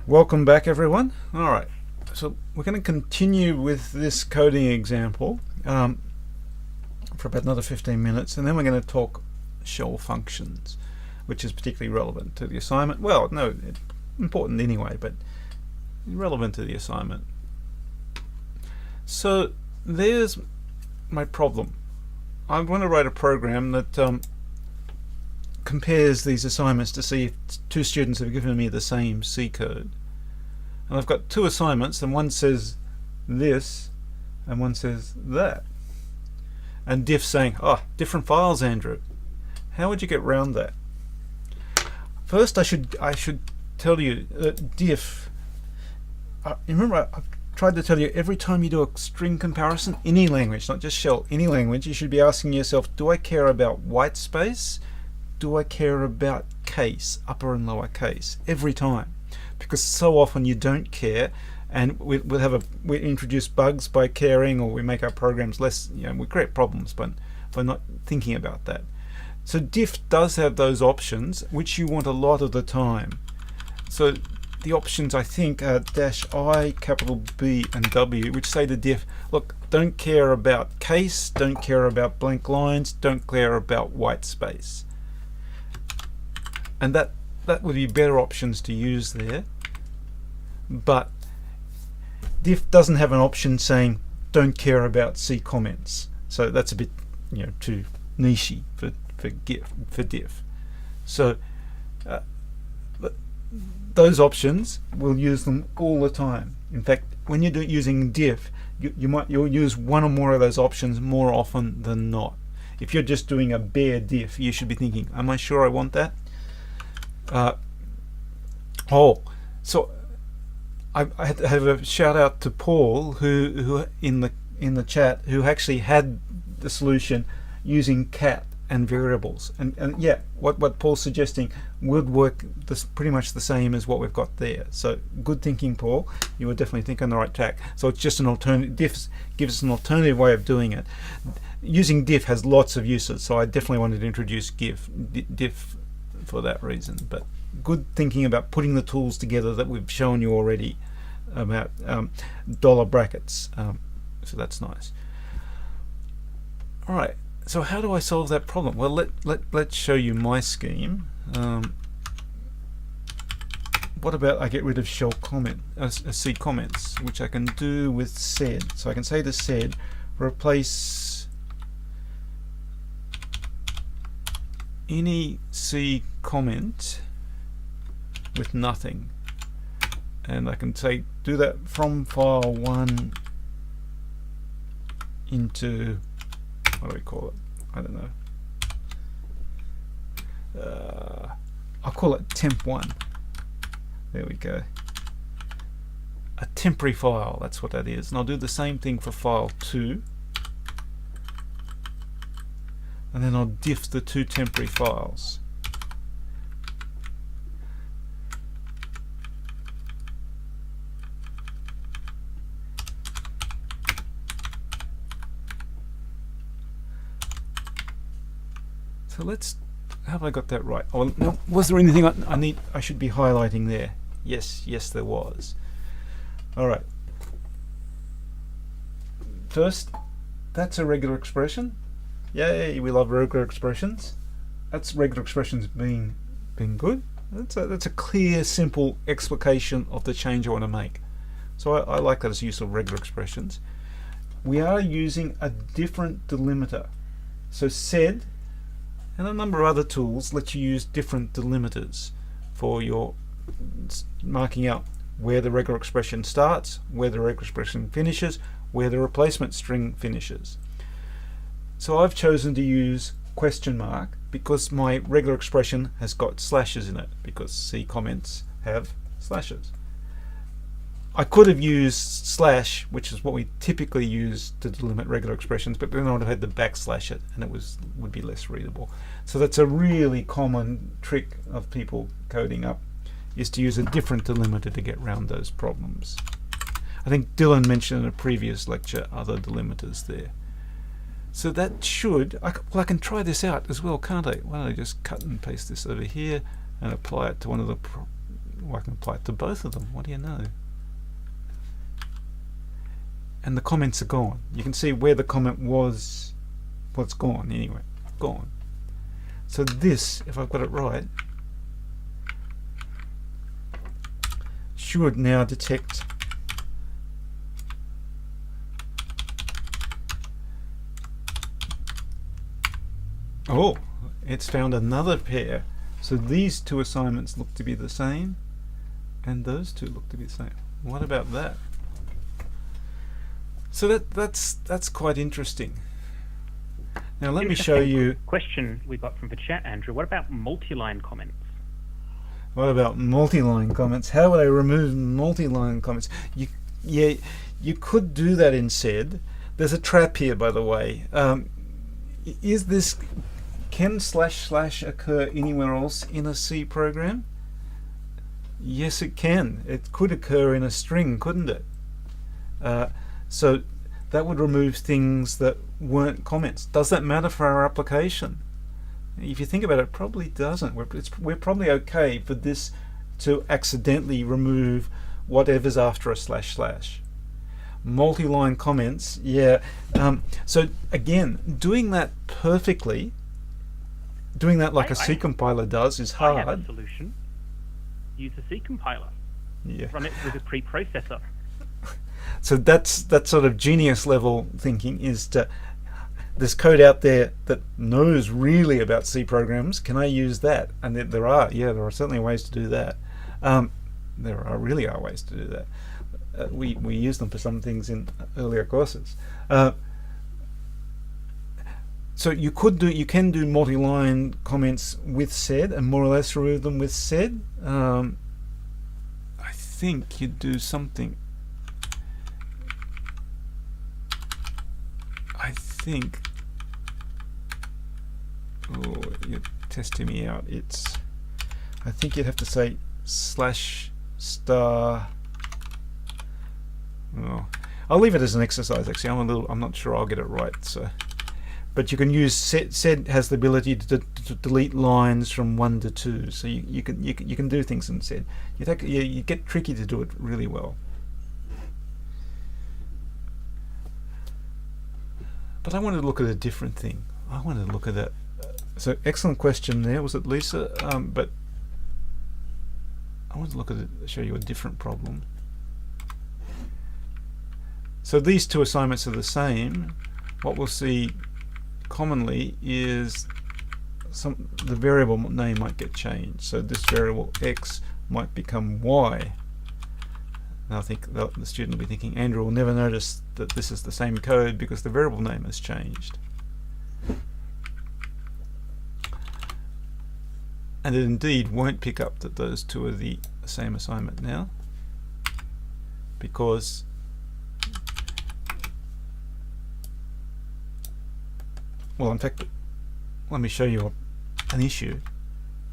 Welcome back, everyone. All right, so we're going to continue with this coding example for about another 15 minutes, and then we're going to talk shell functions, which is particularly relevant to the assignment. Well, no, it's important anyway, but relevant to the assignment. So there's my problem. I want to write a program that compares these assignments to see if two students have given me the same C code. And I've got two assignments, and one says this and one says that. And diff's saying, oh, different files, Andrew. How would you get around that? First, I should tell you that diff, remember I've tried to tell you, every time you do a string comparison, any language, not just shell, any language, you should be asking yourself, do I care about white space? Do I care about case, upper and lower case, every time? Because so often you don't care, and we introduce bugs by caring, or we make our programs less, we create problems by not thinking about that. So diff does have those options, which you want a lot of the time. So the options, I think, are -I, capital B and W, which say to diff, look, don't care about case, don't care about blank lines, don't care about white space. And that would be better options to use there. But diff doesn't have an option saying don't care about C comments. So that's a bit too nichey for diff. So those options, we'll use them all the time. In fact, when you're using diff, you'll use one or more of those options more often than not. If you're just doing a bare diff, you should be thinking, am I sure I want that? So I had to have a shout out to Paul, who in the chat, who actually had the solution using cat and variables, and yeah, what Paul's suggesting would work pretty much the same as what we've got there. So good thinking, Paul. You were definitely thinking on the right track. So it's just an alternative. Diff gives us an alternative way of doing it. Using diff has lots of uses, so I definitely wanted to introduce diff for that reason. But good thinking about putting the tools together that we've shown you already about dollar brackets. So that's nice. All right. So how do I solve that problem? Well, let's show you my scheme. What about I get rid of shell C comments, which I can do with sed. So I can say to sed, replace any C comment with nothing, and I can say do that from file 1 into, what do we call it? I don't know. I'll call it temp1. There we go. A temporary file, that's what that is. And I'll do the same thing for file 2. And then I'll diff the two temporary files. So let's, have I got that right? Oh, no, was there anything I should be highlighting there? Yes, there was. All right. First, that's a regular expression. Yay, we love regular expressions. That's regular expressions being good. That's a clear, simple explication of the change I want to make. So I like that as use of regular expressions. We are using a different delimiter. So sed and a number of other tools let you use different delimiters for your marking out where the regular expression starts, where the regular expression finishes, where the replacement string finishes. So I've chosen to use question mark because my regular expression has got slashes in it, because C comments have slashes. I could have used slash, which is what we typically use to delimit regular expressions, but then I would have had to backslash it, and it would be less readable. So that's a really common trick of people coding up, is to use a different delimiter to get around those problems. I think Dylan mentioned in a previous lecture other delimiters there. So that should, I can try this out as well, can't I? Why don't I just cut and paste this over here and apply it to one of the Well, I can apply it to both of them. What do you know? And the comments are gone. You can see where the comment was. What's gone anyway? Gone. So this, if I've got it right, should now detect oh, it's found another pair. So these two assignments look to be the same, and those two look to be the same. What about that? So that's quite interesting. Now let me show you. Question we got from the chat, Andrew. What about multi-line comments? What about multi-line comments? How would I remove multi-line comments? You could do that in SED. There's a trap here, by the way. Can / occur anywhere else in a C program? Yes, it can. It could occur in a string, couldn't it? So that would remove things that weren't comments. Does that matter for our application? If you think about it, it probably doesn't. We're probably okay for this to accidentally remove whatever's after a // multi-line comments, yeah. So again, doing that perfectly, doing that like a C compiler does, is hard. I have a solution. Use a C compiler. Yeah. Run it with a preprocessor. So that's that sort of genius level thinking, is to there's code out there that knows really about C programs. Can I use that? And there are certainly ways to do that. There really are ways to do that. We use them for some things in earlier courses. So you can do multi-line comments with SED and more or less remove them with SED. I think you'd do something. Oh, you're testing me out. I think you'd have to say /*. Oh, I'll leave it as an exercise. Actually, I'm not sure I'll get it right. So, but you can use SED has the ability to delete lines from 1 to 2. So you can do things in SED. You get tricky to do it really well. But I wanted to look at a different thing. I wanted to look at that. So excellent question there. Was it Lisa? But I wanted to look at it, show you a different problem. So these two assignments are the same. What we'll see commonly is the variable name might get changed. So this variable x might become y. And I think the student will be thinking, Andrew will never notice that this is the same code because the variable name has changed. And it indeed won't pick up that those two are the same assignment now, because well, in fact, let me show you an issue.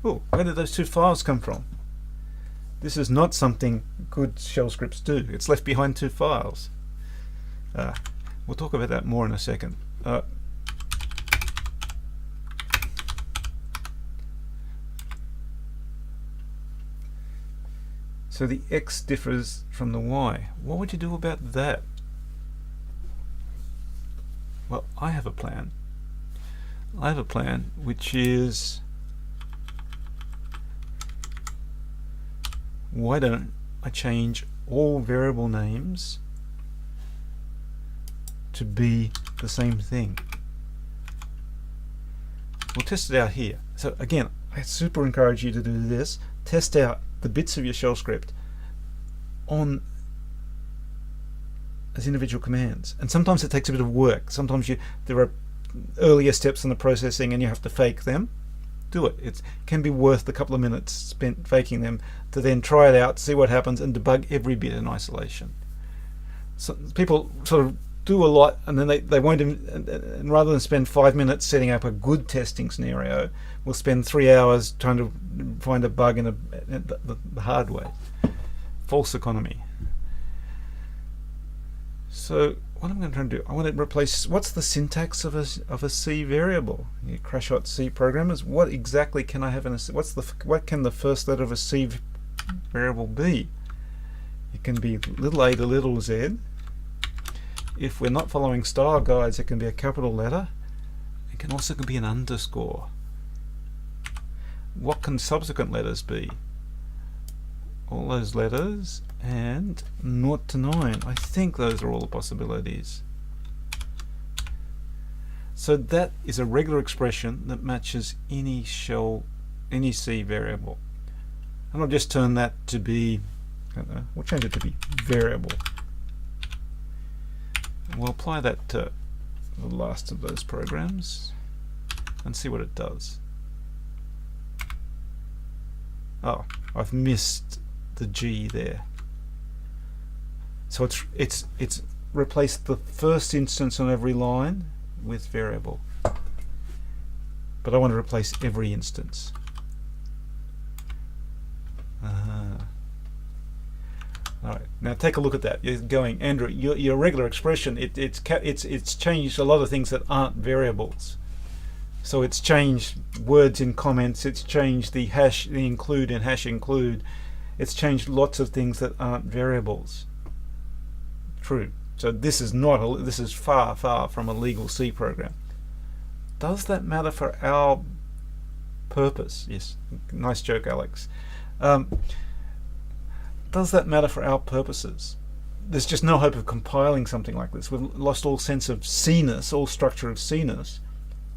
Oh, where did those two files come from? This is not something good shell scripts do. It's left behind two files. We'll talk about that more in a second. So the x differs from the y. What would you do about that? Well, I have a plan. I have a plan which is, why don't I change all variable names to be the same thing? We'll test it out here. So again, I super encourage you to do this. Test out the bits of your shell script as individual commands. And sometimes it takes a bit of work. Sometimes there are earlier steps in the processing and you have to fake them. Do it. It can be worth the couple of minutes spent faking them to then try it out, see what happens, and debug every bit in isolation. So people sort of do a lot, and then they won't even, and rather than spend 5 minutes setting up a good testing scenario, we'll spend 3 hours trying to find a bug in the hard way. False economy. So what I'm going to try and do, I want to replace, what's the syntax of a C variable? You crash out C programmers. What exactly can I have in a C? What can the first letter of a C variable b. It can be little a to little z. If we're not following style guides, it can be a capital letter. It can also be an underscore. What can subsequent letters be? All those letters and 0 to 9. I think those are all the possibilities. So that is a regular expression that matches any C variable. And I'll just turn that to be, we'll change it to be variable. And we'll apply that to the last of those programs and see what it does. Oh, I've missed the G there. So it's replaced the first instance on every line with variable. But I want to replace every instance. Alright, now take a look at that. You're going, Andrew, your regular expression, it's changed a lot of things that aren't variables. So it's changed words in comments, it's changed the hash, the include and hash include. It's changed lots of things that aren't variables. True. So this is far, far from a legal C program. Does that matter for our purpose? Yes, nice joke, Alex. Does that matter for our purposes? There's just no hope of compiling something like this. We've lost all sense of C-ness, all structure of C-ness.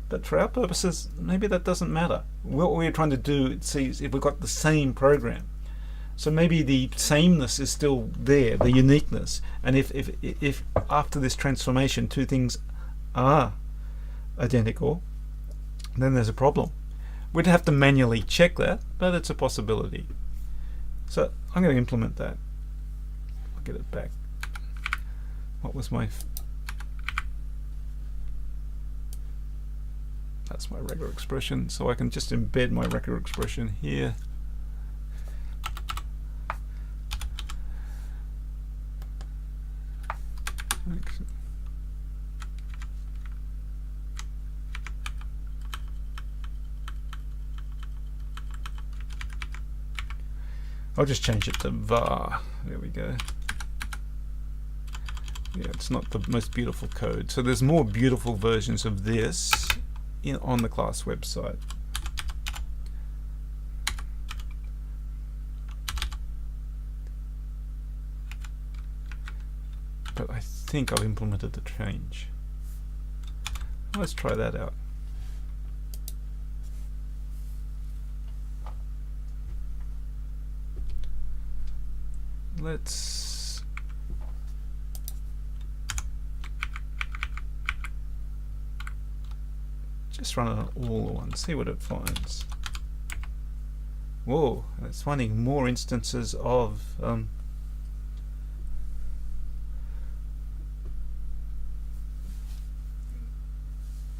But for our purposes, maybe that doesn't matter. What we're trying to do is see if we've got the same program. So maybe the sameness is still there, the uniqueness. And if after this transformation two things are identical, then there's a problem. We'd have to manually check that, but it's a possibility. So I'm going to implement that. I'll get it back. What was my... That's my regular expression, so I can just embed my regular expression here. I'll just change it to var. There we go. Yeah, it's not the most beautiful code. So there's more beautiful versions of this on the class website. But I think I've implemented the change. Let's try that out. Let's just run it on all the ones, see what it finds. Whoa, it's finding more instances of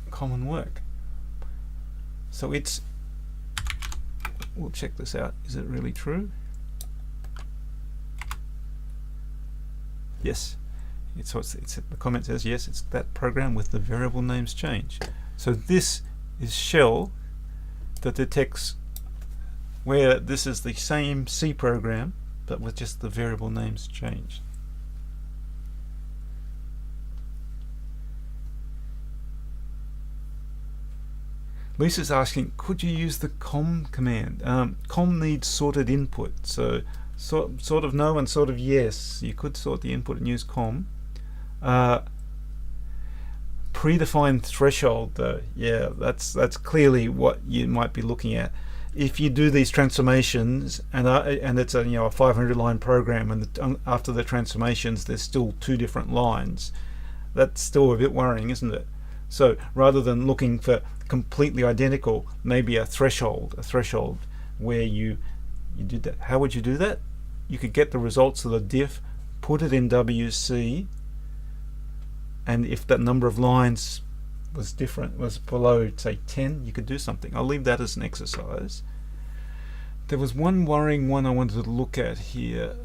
common work. So we'll check this out. Is it really true? Yes. The comment says yes, it's that program with the variable names change. So this is shell that detects where this is the same C program but with just the variable names changed. Lisa's asking, could you use the COM command? COM needs sorted input, so sort of no and sort of yes. You could sort the input and use COM. Predefined threshold, though, yeah, that's clearly what you might be looking at. If you do these transformations and it's a 500-line program, and after the transformations there's still two different lines, that's still a bit worrying, isn't it? So rather than looking for completely identical, maybe a threshold where you did that. How would you do that? You could get the results of the diff, put it in WC, and if that number of lines was different, was below say 10, you could do something. I'll leave that as an exercise. There was one worrying one I wanted to look at here.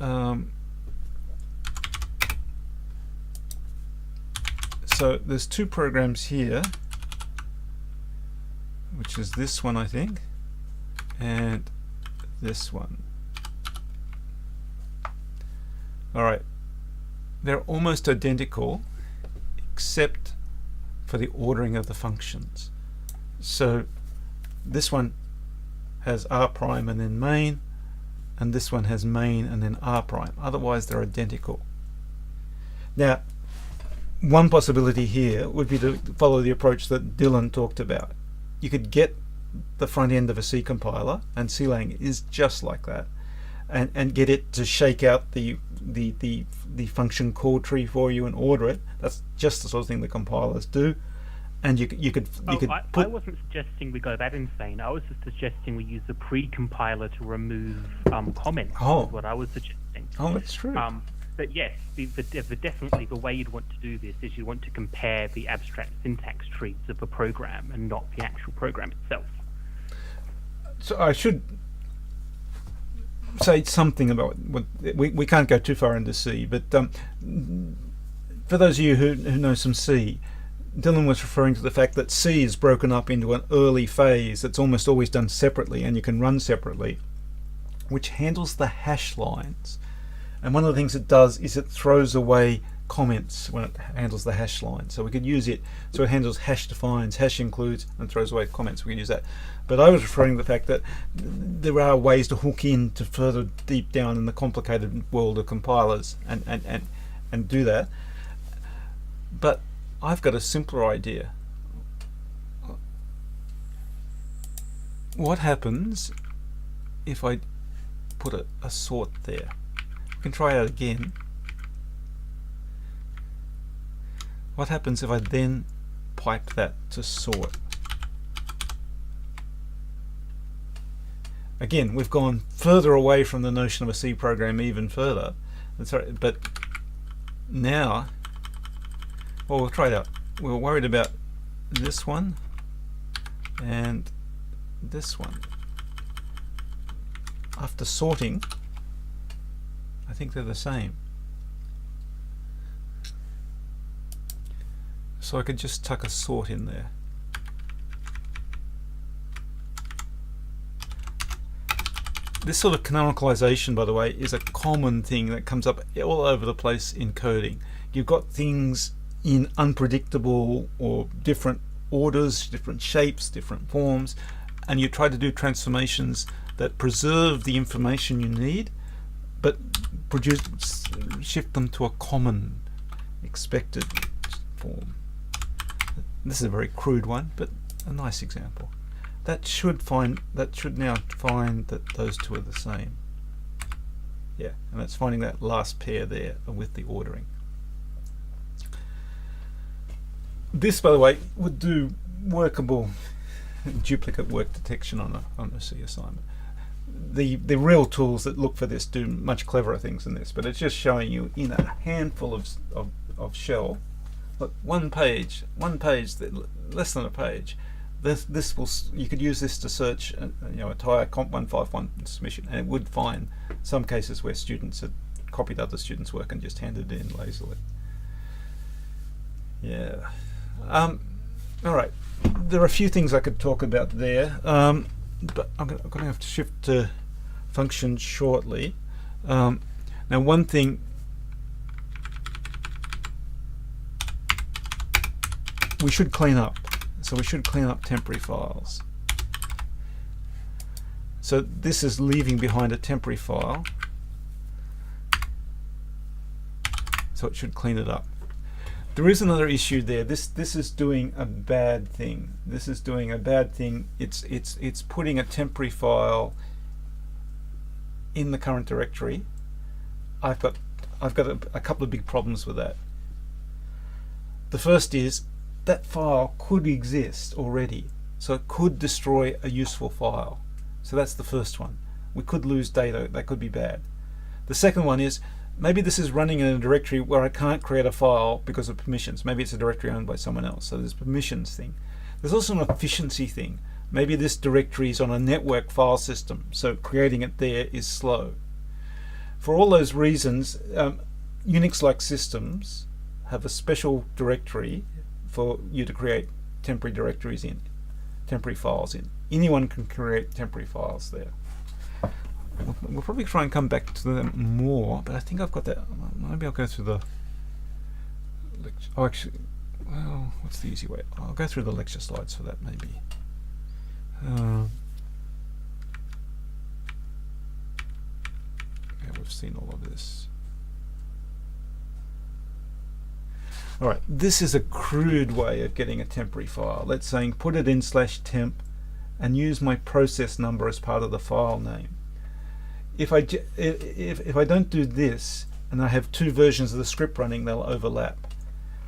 So there's two programs here, which is this one I think, and this one. All right, they're almost identical except for the ordering of the functions. So this one has r prime and then main, and this one has main and then r prime. Otherwise they're identical. Now, one possibility here would be to follow the approach that Dylan talked about. You could get the front end of a C compiler, and CLang is just like that, and get it to shake out the function call tree for you and order it. That's just the sort of thing the compilers do. And you could I wasn't suggesting we go that insane. I was just suggesting we use the pre-compiler to remove comments. Oh. Is what I was suggesting. Oh, that's true. But yes, definitely the way you'd want to do this is you want to compare the abstract syntax trees of a program and not the actual program itself. So I should say something about what we can't go too far into C, but for those of you who know some C, Dylan was referring to the fact that C is broken up into an early phase that's almost always done separately, and you can run separately, which handles the hash lines. And one of the things it does is it throws away comments when it handles the hash line. So we could use it, so it handles hash defines, hash includes, and throws away comments. We can use that. But I was referring to the fact that there are ways to hook in to further deep down in the complicated world of compilers and do that. But I've got a simpler idea. What happens if I put a sort there? We can try it again. What happens if I then pipe that to sort? Again, we've gone further away from the notion of a C program even further. But now, well, we'll try it out. We were worried about this one and this one. After sorting, I think they're the same. So I could just tuck a sort in there. This sort of canonicalization, by the way, is a common thing that comes up all over the place in coding. You've got things in unpredictable or different orders, different shapes, different forms, and you try to do transformations that preserve the information you need, but shift them to a common expected form. This is a very crude one, but a nice example. That should now find that those two are the same. Yeah, and that's finding that last pair there with the ordering. This, by the way, would do workable duplicate work detection on a C assignment. The real tools that look for this do much cleverer things than this, but it's just showing you in a handful of shell. Look, one page, less than a page. This will, you could use this to search a entire COMP2041 submission, and it would find some cases where students had copied other students' work and just handed it in lazily. Yeah. All right. There are a few things I could talk about there, but I'm going to have to shift to functions shortly. Now, one thing we should clean up. So we should clean up temporary files. So this is leaving behind a temporary file. So it should clean it up. There is another issue there. This is doing a bad thing. This is doing a bad thing. It's putting a temporary file in the current directory. I've got a couple of big problems with that. The first is that file could exist already, so it could destroy a useful file. So that's the first one. We could lose data. That could be bad. The second one is maybe this is running in a directory where I can't create a file because of permissions. Maybe it's a directory owned by someone else, so there's a permissions thing. There's also an efficiency thing. Maybe this directory is on a network file system, so creating it there is slow. For all those reasons, Unix-like systems have a special directory for you to create temporary directories in, temporary files in. Anyone can create temporary files there. We'll we'll probably try and come back to them more, but I think I've got that. Maybe I'll go through the lecture. Oh, actually, well, what's the easy way? I'll go through the lecture slides for that, maybe. Yeah, we've seen all of this. Alright, this is a crude way of getting a temporary file. Let's say put it in /temp and use my process number as part of the file name. If I don't do this and I have two versions of the script running, they'll overlap.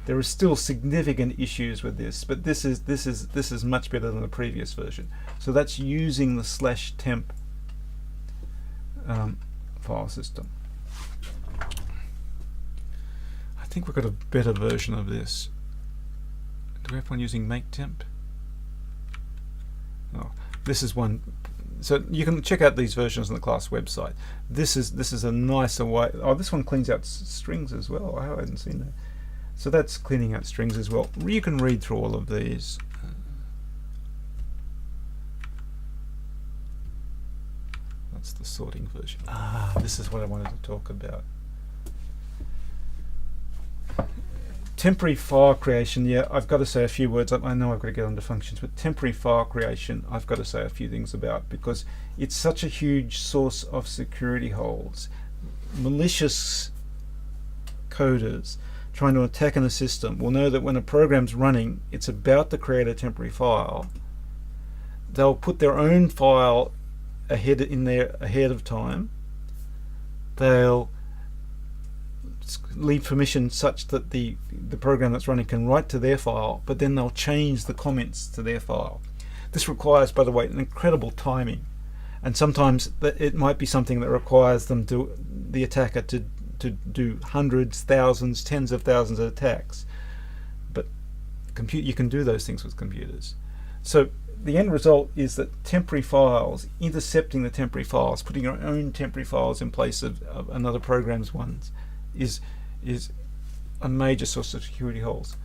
There are still significant issues with this, but this is much better than the previous version. So that's using the /temp file system. I think we've got a better version of this. Do we have one using maketemp? Oh, this is one. So you can check out these versions on the class website. This is a nicer way. Oh, this one cleans out strings as well. I hadn't seen that. So that's cleaning out strings as well. You can read through all of these. That's the sorting version. Ah, this is what I wanted to talk about. Temporary file creation, yeah, I've got to say a few words. I know I've got to get onto functions, but temporary file creation, I've got to say a few things about, because it's such a huge source of security holes. Malicious coders trying to attack in a system will know that when a program's running, it's about to create a temporary file. They'll put their own file ahead of time. They'll leave permission such that the program that's running can write to their file, but then they'll change the comments to their file. This requires, by the way, an incredible timing, and sometimes it might be something that requires them to the attacker to do hundreds, thousands, tens of thousands of attacks. But you can do those things with computers. So the end result is that temporary files, intercepting the temporary files, putting your own temporary files in place of another program's ones, is a major source of security holes.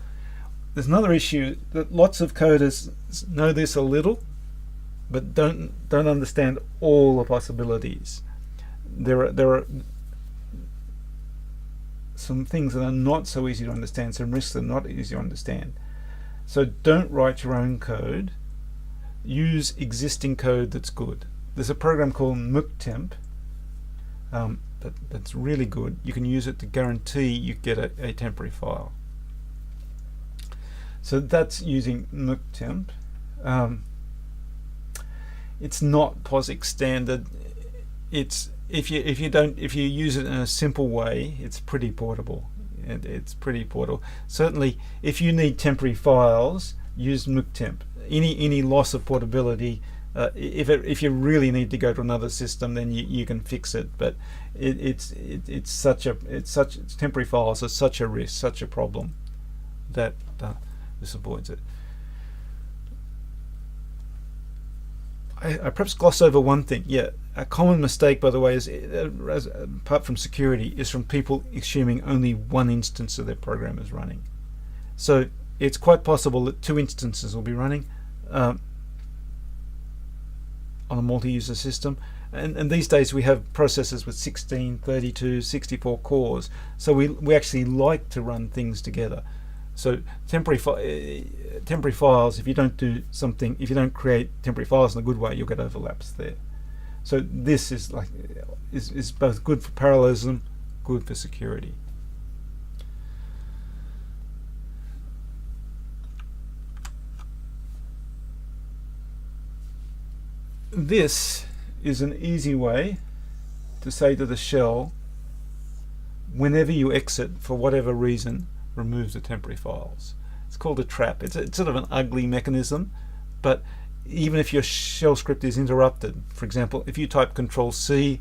There's another issue that lots of coders know this a little, but don't understand all the possibilities. There are some things that are not so easy to understand, some risks that are not easy to understand. So don't write your own code. Use existing code that's good. There's a program called COMP2041. That's really good. You can use it to guarantee you get a temporary file. So that's using COMP2041. It's not POSIX standard. It's if you use it in a simple way, it's pretty portable. Certainly, if you need temporary files, use COMP2041. Any loss of portability. If you really need to go to another system, then you can fix it. But temporary files are such a risk, such a problem, that this avoids it. I perhaps gloss over one thing. Yeah, a common mistake, by the way, is apart from security, is from people assuming only one instance of their program is running. So it's quite possible that two instances will be running on a multi-user system, and these days we have processors with 16, 32, 64 cores, so we actually like to run things together. So temporary files, if you don't create temporary files in a good way, you'll get overlaps there. So this is both good for parallelism, good for security. This is an easy way to say to the shell, whenever you exit, for whatever reason, remove the temporary files. It's called a trap. It's sort of an ugly mechanism, but even if your shell script is interrupted, for example, if you type Control-C,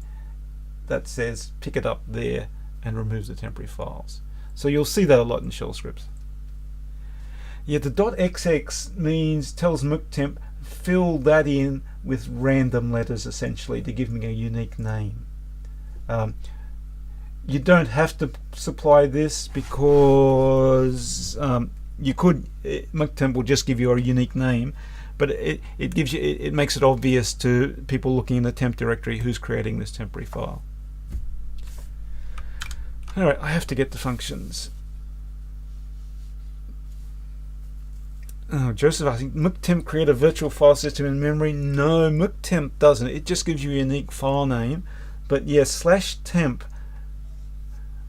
that says pick it up there and remove the temporary files. So you'll see that a lot in shell scripts. Yeah, the .xx tells COMP2041 fill that in with random letters, essentially, to give me a unique name. You don't have to supply this, because you could. COMP2041 will just give you a unique name, but it gives you, it makes it obvious to people looking in the temp directory who's creating this temporary file. All right, I have to get the functions. Oh, Joseph asking, mctemp create a virtual file system in memory? No, mctemp doesn't. It just gives you a unique file name. But yes, /temp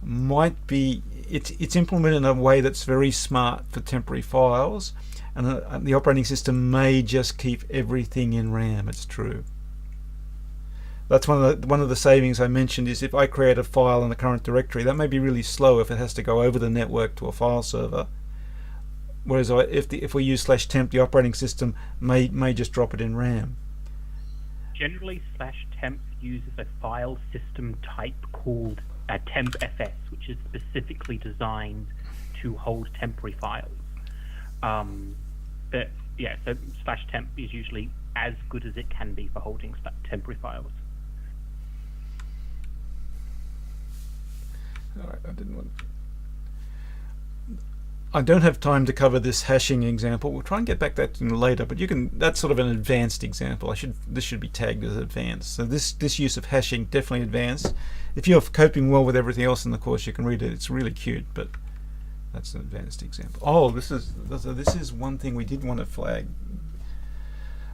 might be, it's implemented in a way that's very smart for temporary files, and the operating system may just keep everything in RAM. It's true. That's one of the savings I mentioned, is if I create a file in the current directory, that may be really slow if it has to go over the network to a file server. Whereas if we use /temp, the operating system may just drop it in RAM. Generally, /temp uses a file system type called tempfs, which is specifically designed to hold temporary files. But yeah, so /temp is usually as good as it can be for holding temporary files. All right, I don't have time to cover this hashing example. We'll try and get back to that later, but that's sort of an advanced example. This should be tagged as advanced. So this use of hashing, definitely advanced. If you're coping well with everything else in the course, you can read it. It's really cute, but that's an advanced example. Oh, this is one thing we did want to flag.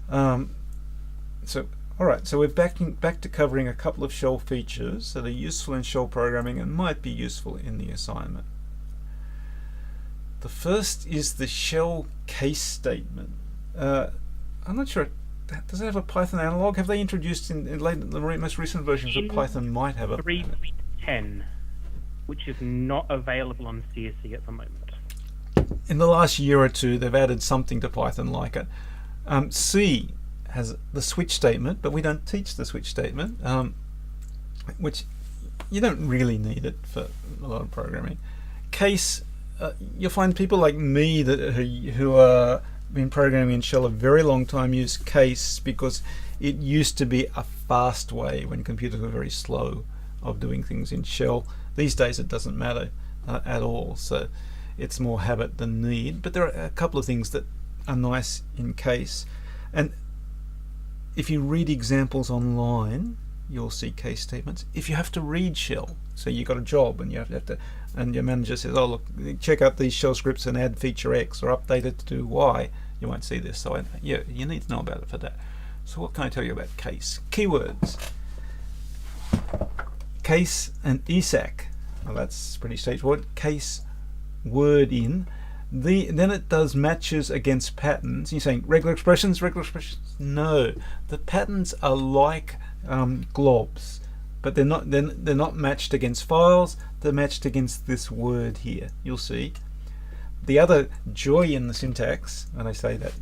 So all right, so we're back to covering a couple of shell features that are useful in shell programming and might be useful in the assignment. The first is the shell case statement. I'm not sure, does it have a Python analog? Have they introduced in the most recent versions of Python might have a 3.10, which is not available on CSE at the moment. In the last year or two, they've added something to Python like it. C has the switch statement, but we don't teach the switch statement, which you don't really need it for a lot of programming. Case, you'll find people like me who are been programming in shell a very long time use case because it used to be a fast way when computers were very slow of doing things in shell. These days it doesn't matter at all, so it's more habit than need. But there are a couple of things that are nice in case, and if you read examples online, you'll see case statements. If you have to read shell, so you got a job and you have to, and your manager says, "Oh look, check out these shell scripts and add feature X or update it to do Y," you won't see this. So yeah, you need to know about it for that. So what can I tell you about case? Keywords. Case and ESAC. Well, that's pretty straightforward. Case, word in. Then it does matches against patterns. You're saying regular expressions? No, the patterns are like globs, but they're not matched against files. They're matched against this word here. You'll see. The other joy in the syntax, and I say that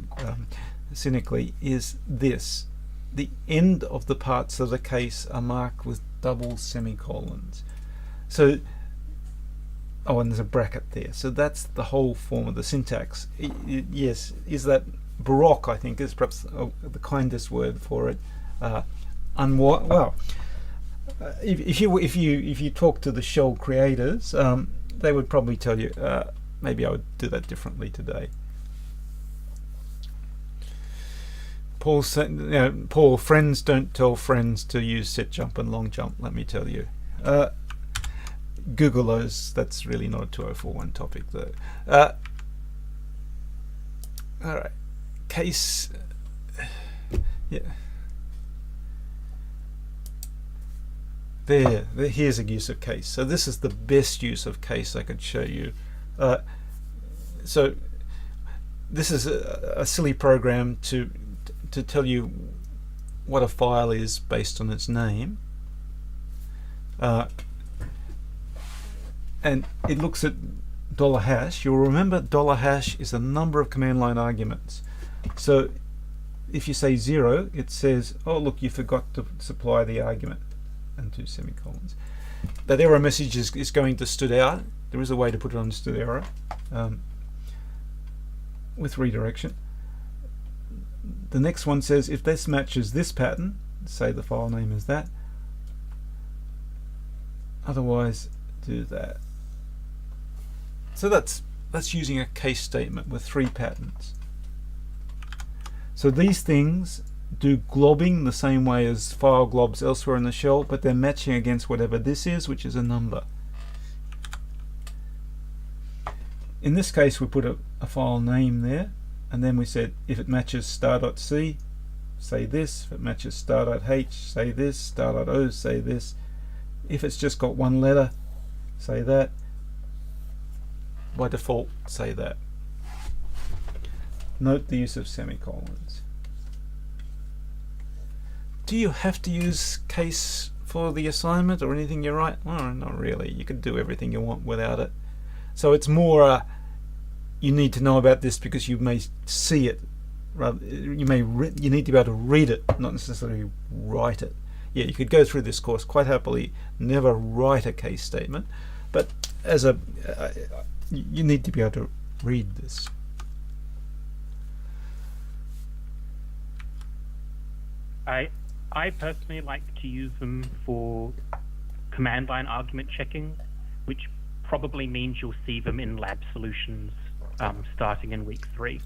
cynically, is this: the end of the parts of the case are marked with double semicolons. So. Oh, and there's a bracket there. So that's the whole form of the syntax. Yes, is that Baroque? I think is perhaps the kindest word for it. Well, if you talk to the shell creators, they would probably tell you maybe I would do that differently today. Paul said, Paul, friends don't tell friends to use set jump and long jump. Let me tell you. Google those. That's really not a 2041 topic though. Alright, case, yeah, here's a use of case. So this is the best use of case I could show you. So this is a silly program to tell you what a file is based on its name. And it looks at $hash. You'll remember $hash is a number of command line arguments. So if you say 0, it says, oh look, you forgot to supply the argument, and 2 semicolons. That error message is going to stood out. There is a way to put it on stood error with redirection. The next one says if this matches this pattern, say the file name is that, otherwise do that. So that's using a case statement with 3 patterns. So these things do globbing the same way as file globs elsewhere in the shell, but they're matching against whatever this is, which is a number. In this case, we put a file name there, and then we said if it matches star.c, say this. If it matches star.h, say this. Star.o, say this. If it's just got one letter, say that. By default, say that. Note the use of semicolons. Do you have to use case for the assignment or anything you write? Well, not really. You can do everything you want without it. So it's more you need to know about this because you may see it. Rather, you need to be able to read it, not necessarily write it. Yeah, you could go through this course quite happily, never write a case statement, but as you need to be able to read this. I personally like to use them for command line argument checking, which probably means you'll see them in lab solutions starting in week 3.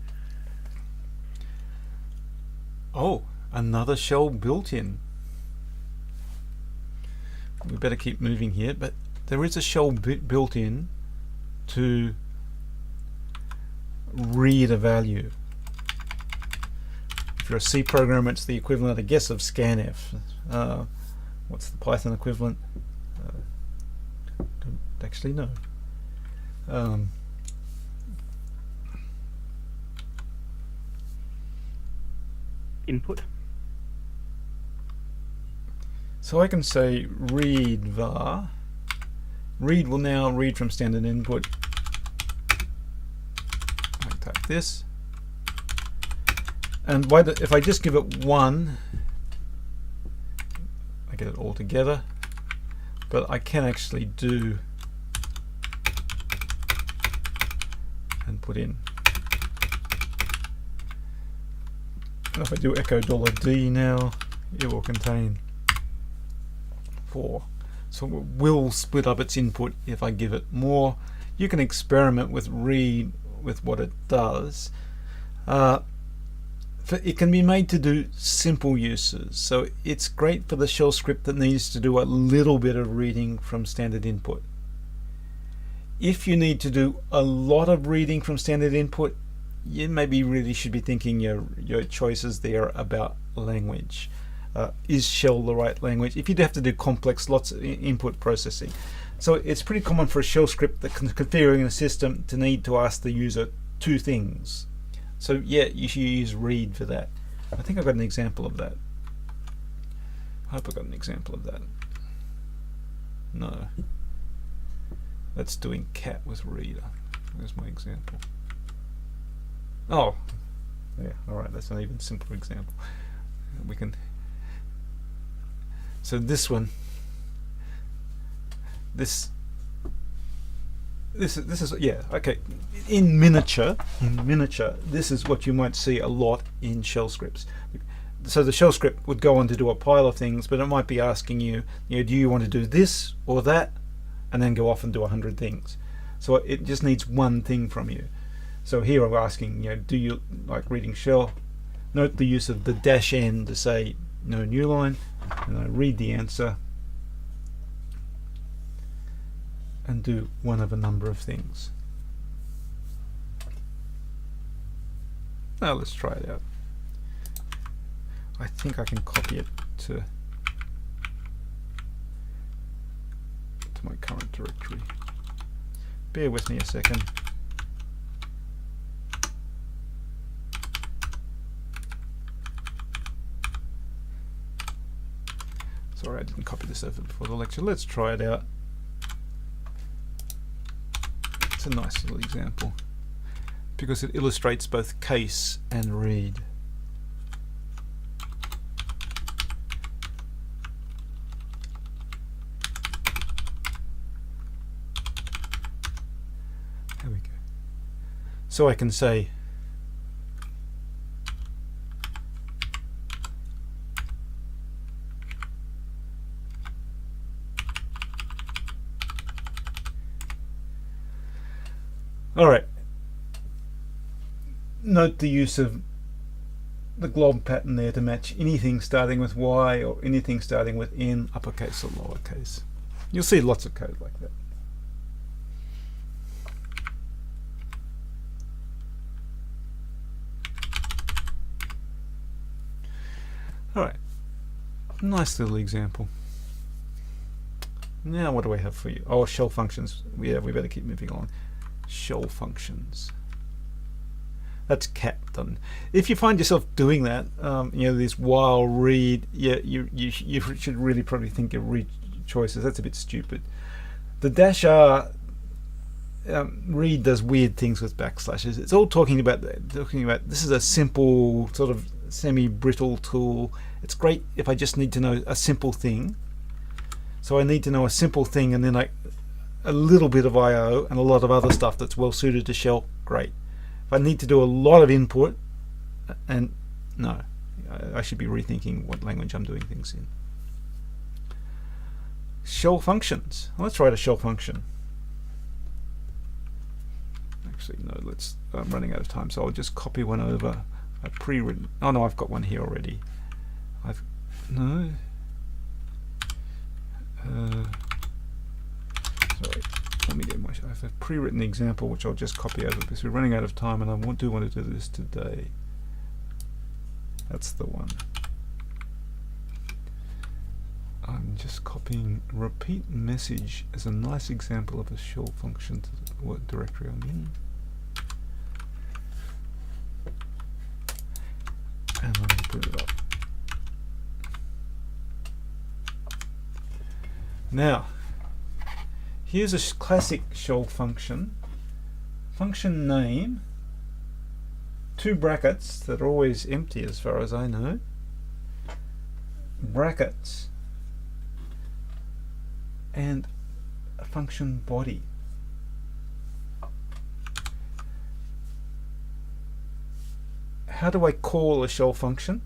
Oh, another shell built in. We better keep moving here, but there is a shell built in to read a value. If you're a C programmer, it's the equivalent, I guess, of scanf. What's the Python equivalent? Don't actually know. Input. So I can say read var. Read will now read from standard input. I type this. And if I just give it 1, I get it all together. But I can actually do and put in. And if I do echo $D now, it will contain 4. So it will split up its input if I give it more. You can experiment with read with what it does. It can be made to do simple uses. So it's great for the shell script that needs to do a little bit of reading from standard input. If you need to do a lot of reading from standard input, you maybe really should be thinking your choices there about language. Is shell the right language? If you have to do complex lots of input processing. So it's pretty common for a shell script that configuring a system to need to ask the user 2 things. So yeah, you should use read for that. I think I've got an example of that. I hope I've got an example of that. No. That's doing cat with reader. Where's my example? Oh, yeah, alright, that's an even simpler example. We can. So this one, this is yeah, okay. In miniature, this is what you might see a lot in shell scripts. So the shell script would go on to do a pile of things, but it might be asking you, do you want to do this or that, and then go off and do 100 things. So it just needs one thing from you. So here I'm asking, do you like reading shell? Note the use of the -n to say no new line, and I read the answer and do one of a number of things. Now let's try it out. I think I can copy it to my current directory. Bear with me a second. Sorry, I didn't copy this over before the lecture. Let's try it out. It's a nice little example because it illustrates both case and read. There we go. So I can say alright, note the use of the glob pattern there to match anything starting with Y or anything starting with N, uppercase or lowercase. You'll see lots of code like that. Alright, nice little example. Now what do I have for you? Oh, shell functions. Yeah, we better keep moving on. Shell functions. That's cat done. If you find yourself doing that, this while read, yeah, you should really probably think of read choices. That's a bit stupid. The -r read does weird things with backslashes. It's all talking about this is a simple sort of semi-brittle tool. It's great if I just need to know a simple thing. So I need to know a simple thing and then a little bit of I/O and a lot of other stuff that's well suited to shell. Great. If I need to do a lot of input, and no, I should be rethinking what language I'm doing things in. Shell functions. Let's write a shell function. Actually, no, I'm running out of time, so I'll just copy one over. A pre-written. Oh no, I've got one here already. Sorry, let me get I have a pre-written example which I'll just copy over because we're running out of time and I do want to do this today. That's the one. I'm just copying repeat message as a nice example of a shell function to what directory I'm in. And let me put it up. Now, here's a classic shell function. Function name, 2 brackets that are always empty as far as I know. Brackets. And a function body. How do I call a shell function?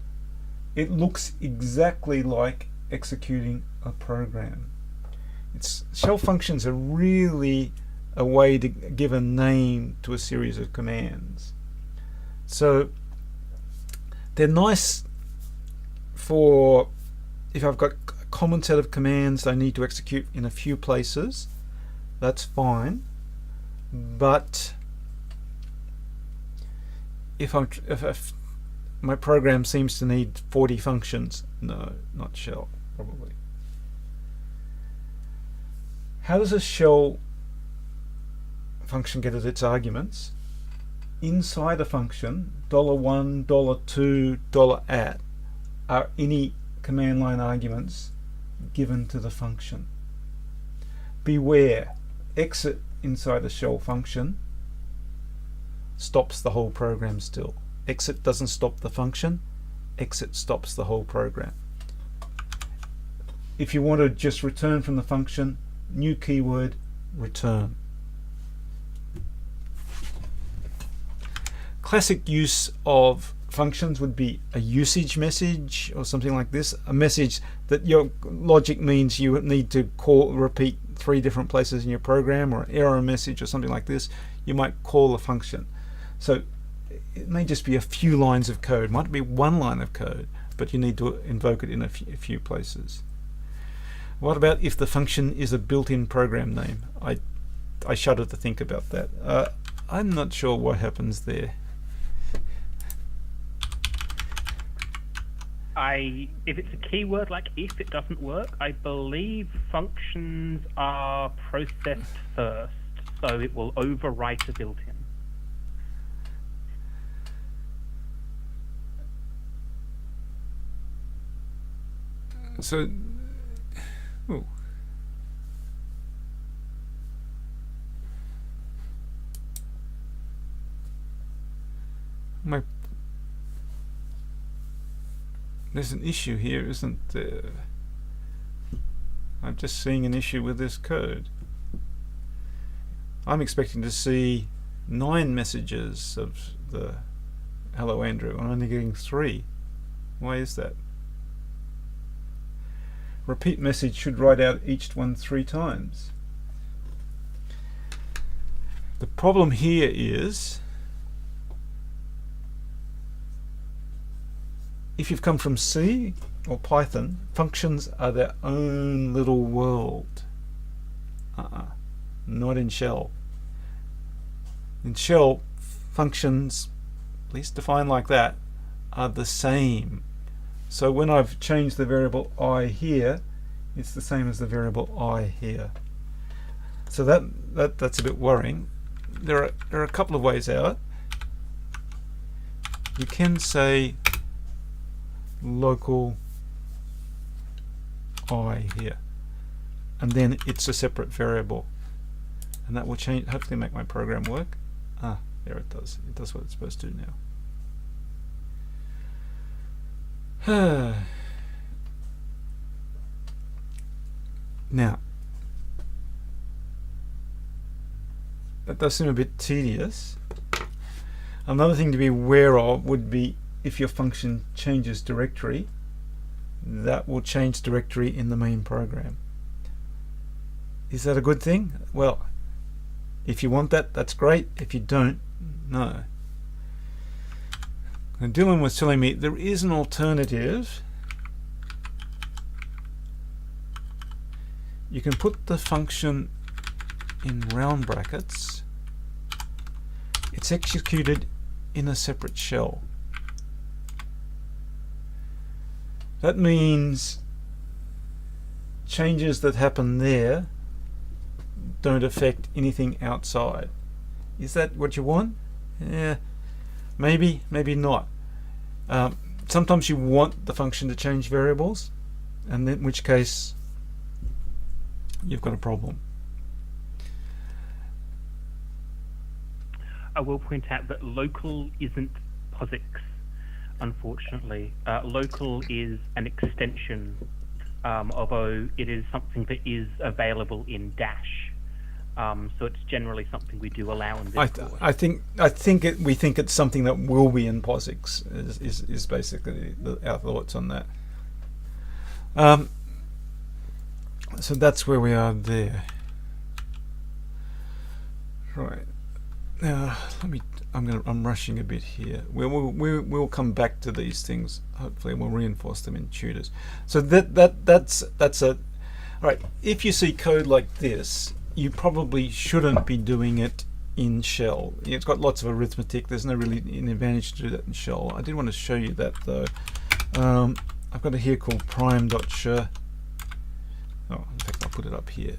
It looks exactly like executing a program. Shell functions are really a way to give a name to a series of commands. So they're nice for if I've got a common set of commands I need to execute in a few places. That's fine. But if my program seems to need 40 functions, no, not shell, probably. How does a shell function get at its arguments? Inside a function, $1, $2, $@ are any command line arguments given to the function. Beware, exit inside a shell function stops the whole program still. Exit doesn't stop the function, exit stops the whole program. If you want to just return from the function, new keyword, return. Classic use of functions would be a usage message or something like this, a message that your logic means you need to repeat 3 different places in your program, or an error message or something like this. You might call a function. So it may just be a few lines of code, might be 1 line of code, but you need to invoke it in a few places. What about if the function is a built-in program name? I shudder to think about that. I'm not sure what happens there. If it's a keyword like if, it doesn't work. I believe functions are processed first, so it will overwrite a built-in. So, ooh. There's an issue here, isn't there? I'm just seeing an issue with this code. I'm expecting to see 9 messages of the hello Andrew. I'm only getting 3. Why is that? Repeat message should write out each one 3 times. The problem here is if you've come from C or Python, functions are their own little world. Not in shell. In shell, functions, at least defined like that, are the same. So when I've changed the variable I here, it's the same as the variable I here. So that's a bit worrying. There are a couple of ways out. You can say local I here, and then it's a separate variable, and that will change, hopefully make my program work. There it does. It does what it's supposed to do now. Now, that does seem a bit tedious. Another thing to be aware of would be if your function changes directory, that will change directory in the main program. Is that a good thing? Well, if you want that, that's great. If you don't, no. And Dylan was telling me there is an alternative. You can put the function in round brackets. It's executed in a separate shell. That means changes that happen there don't affect anything outside. Is that what you want? Yeah, maybe, maybe not. Sometimes you want the function to change variables, and in which case you've got a problem. I will point out that local isn't POSIX, unfortunately. Local is an extension, although it is something that is available in Dash. So it's generally something we do allow in this course. We think it's something that will be in POSIX is basically our thoughts on that. So that's where we are there. Right. Now I'm rushing a bit here. We'll come back to these things. Hopefully we'll reinforce them in tutors. So that's a all right. If you see code like this, you probably shouldn't be doing it in shell. It's got lots of arithmetic. There's no really an advantage to do that in shell. I did want to show you that though. I've got a here called prime.show. Oh, in fact, I'll put it up here.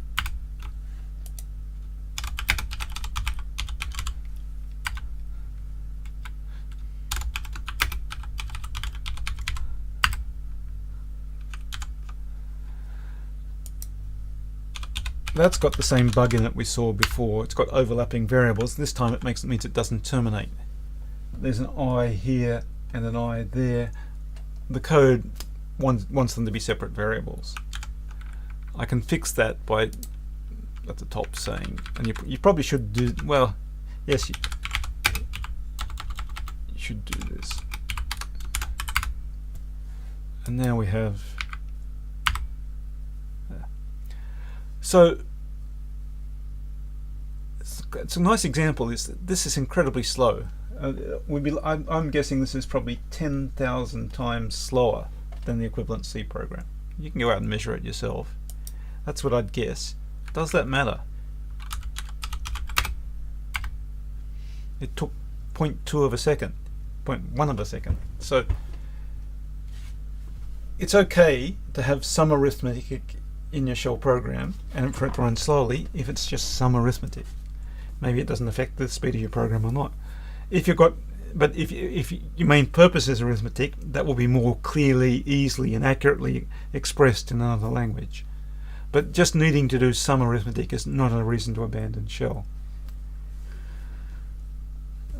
That's got the same bug in it we saw before. It's got overlapping variables. This time it means it doesn't terminate. There's an I here and an I there. The code wants them to be separate variables. I can fix that by at the top saying, and you probably should do, well, yes, you should do this. And now we have, so it's a nice example. This is incredibly slow. I'm guessing this is probably 10,000 times slower than the equivalent C program. You can go out and measure it yourself. That's what I'd guess. Does that matter? It took 0.2 of a second, 0.1 of a second. So it's okay to have some arithmetic in your shell program and for it to run slowly if it's just some arithmetic. Maybe it doesn't affect the speed of your program or not. If you've got, but if your main purpose is arithmetic, that will be more clearly, easily, and accurately expressed in another language. But just needing to do some arithmetic is not a reason to abandon shell.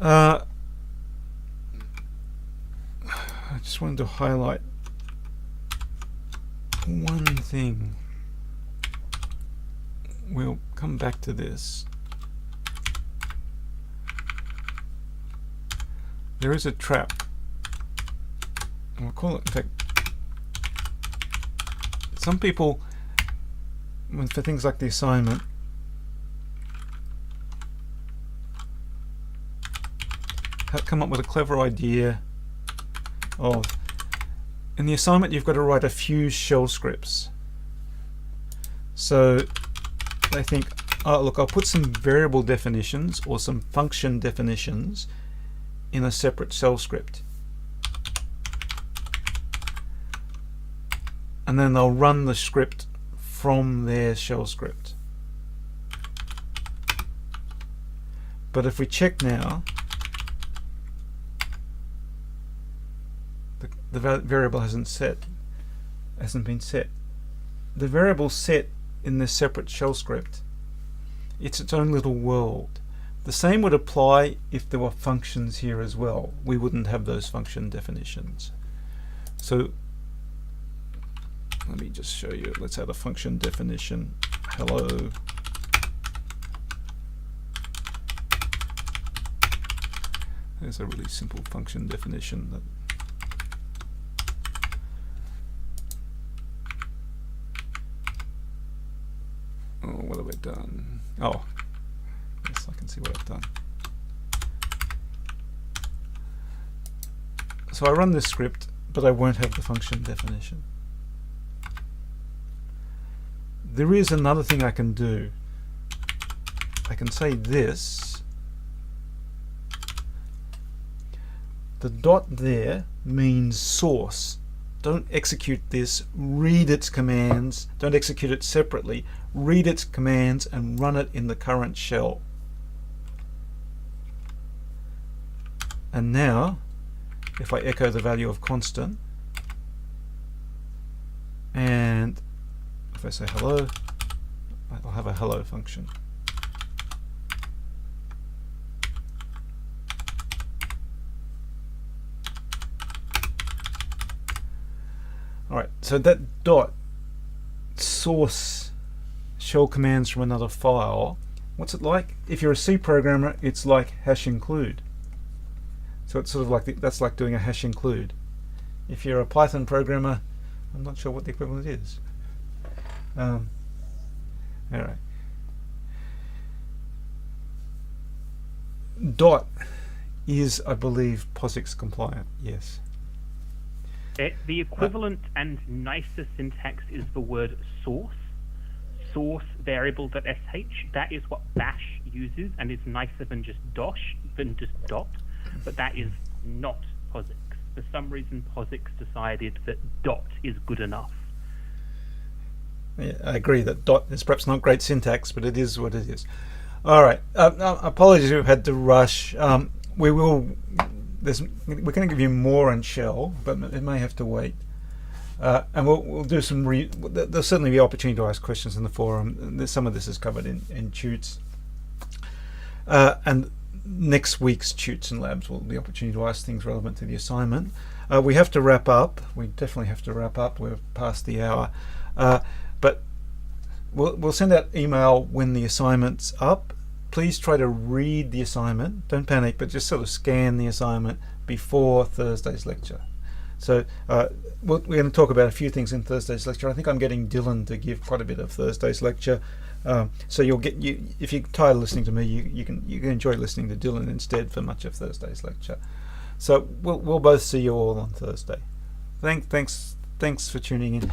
I just wanted to highlight one thing. We'll come back to this. There is a trap. We'll call it, in fact, some people, for things like the assignment, have come up with a clever idea of in the assignment you've got to write a few shell scripts. So they think, oh look, I'll put some variable definitions or some function definitions in a separate shell script. And then they'll run the script from their shell script. But if we check now, the variable hasn't been set. The variable set in this separate shell script, it's its own little world. The same would apply if there were functions here as well. We wouldn't have those function definitions. So let me just show you. Let's add a function definition. Hello. There's a really simple function definition that what have I done? Oh, yes, I can see what I've done. So I run this script, but I won't have the function definition. There is another thing I can do. I can say this. The dot there means source. Don't execute this. Read its commands. Don't execute it separately. Read its commands and run it in the current shell. And now, if I echo the value of constant, and if I say hello, I'll have a hello function. Alright, so that dot source shell commands from another file. What's it like? If you're a C programmer, it's like hash include. So it's sort of like that's like doing a hash include. If you're a Python programmer, I'm not sure what the equivalent is. Alright. Dot is, I believe, POSIX compliant. Yes. The equivalent and nicer syntax is the word source. Source variable.sh. That is what Bash uses and is nicer than just dot. But that is not POSIX. For some reason, POSIX decided that dot is good enough. Yeah, I agree that dot is perhaps not great syntax, but it is what it is. All right. Apologies, we've had to rush. We will. We're going to give you more on shell, but it may have to wait. And we'll do some. There'll certainly be opportunity to ask questions in the forum. Some of this is covered in tutes. And next week's tutes and labs will be the opportunity to ask things relevant to the assignment. We have to wrap up. We definitely have to wrap up. We're past the hour. But we'll send out email when the assignment's up. Please try to read the assignment. Don't panic, but just sort of scan the assignment before Thursday's lecture. So we're going to talk about a few things in Thursday's lecture. I think I'm getting Dylan to give quite a bit of Thursday's lecture. So you'll get if you're tired of listening to me, you can enjoy listening to Dylan instead for much of Thursday's lecture. So we'll both see you all on Thursday. Thanks for tuning in.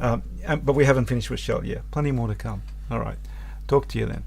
But we haven't finished with shell yet. Plenty more to come. All right. Talk to you then.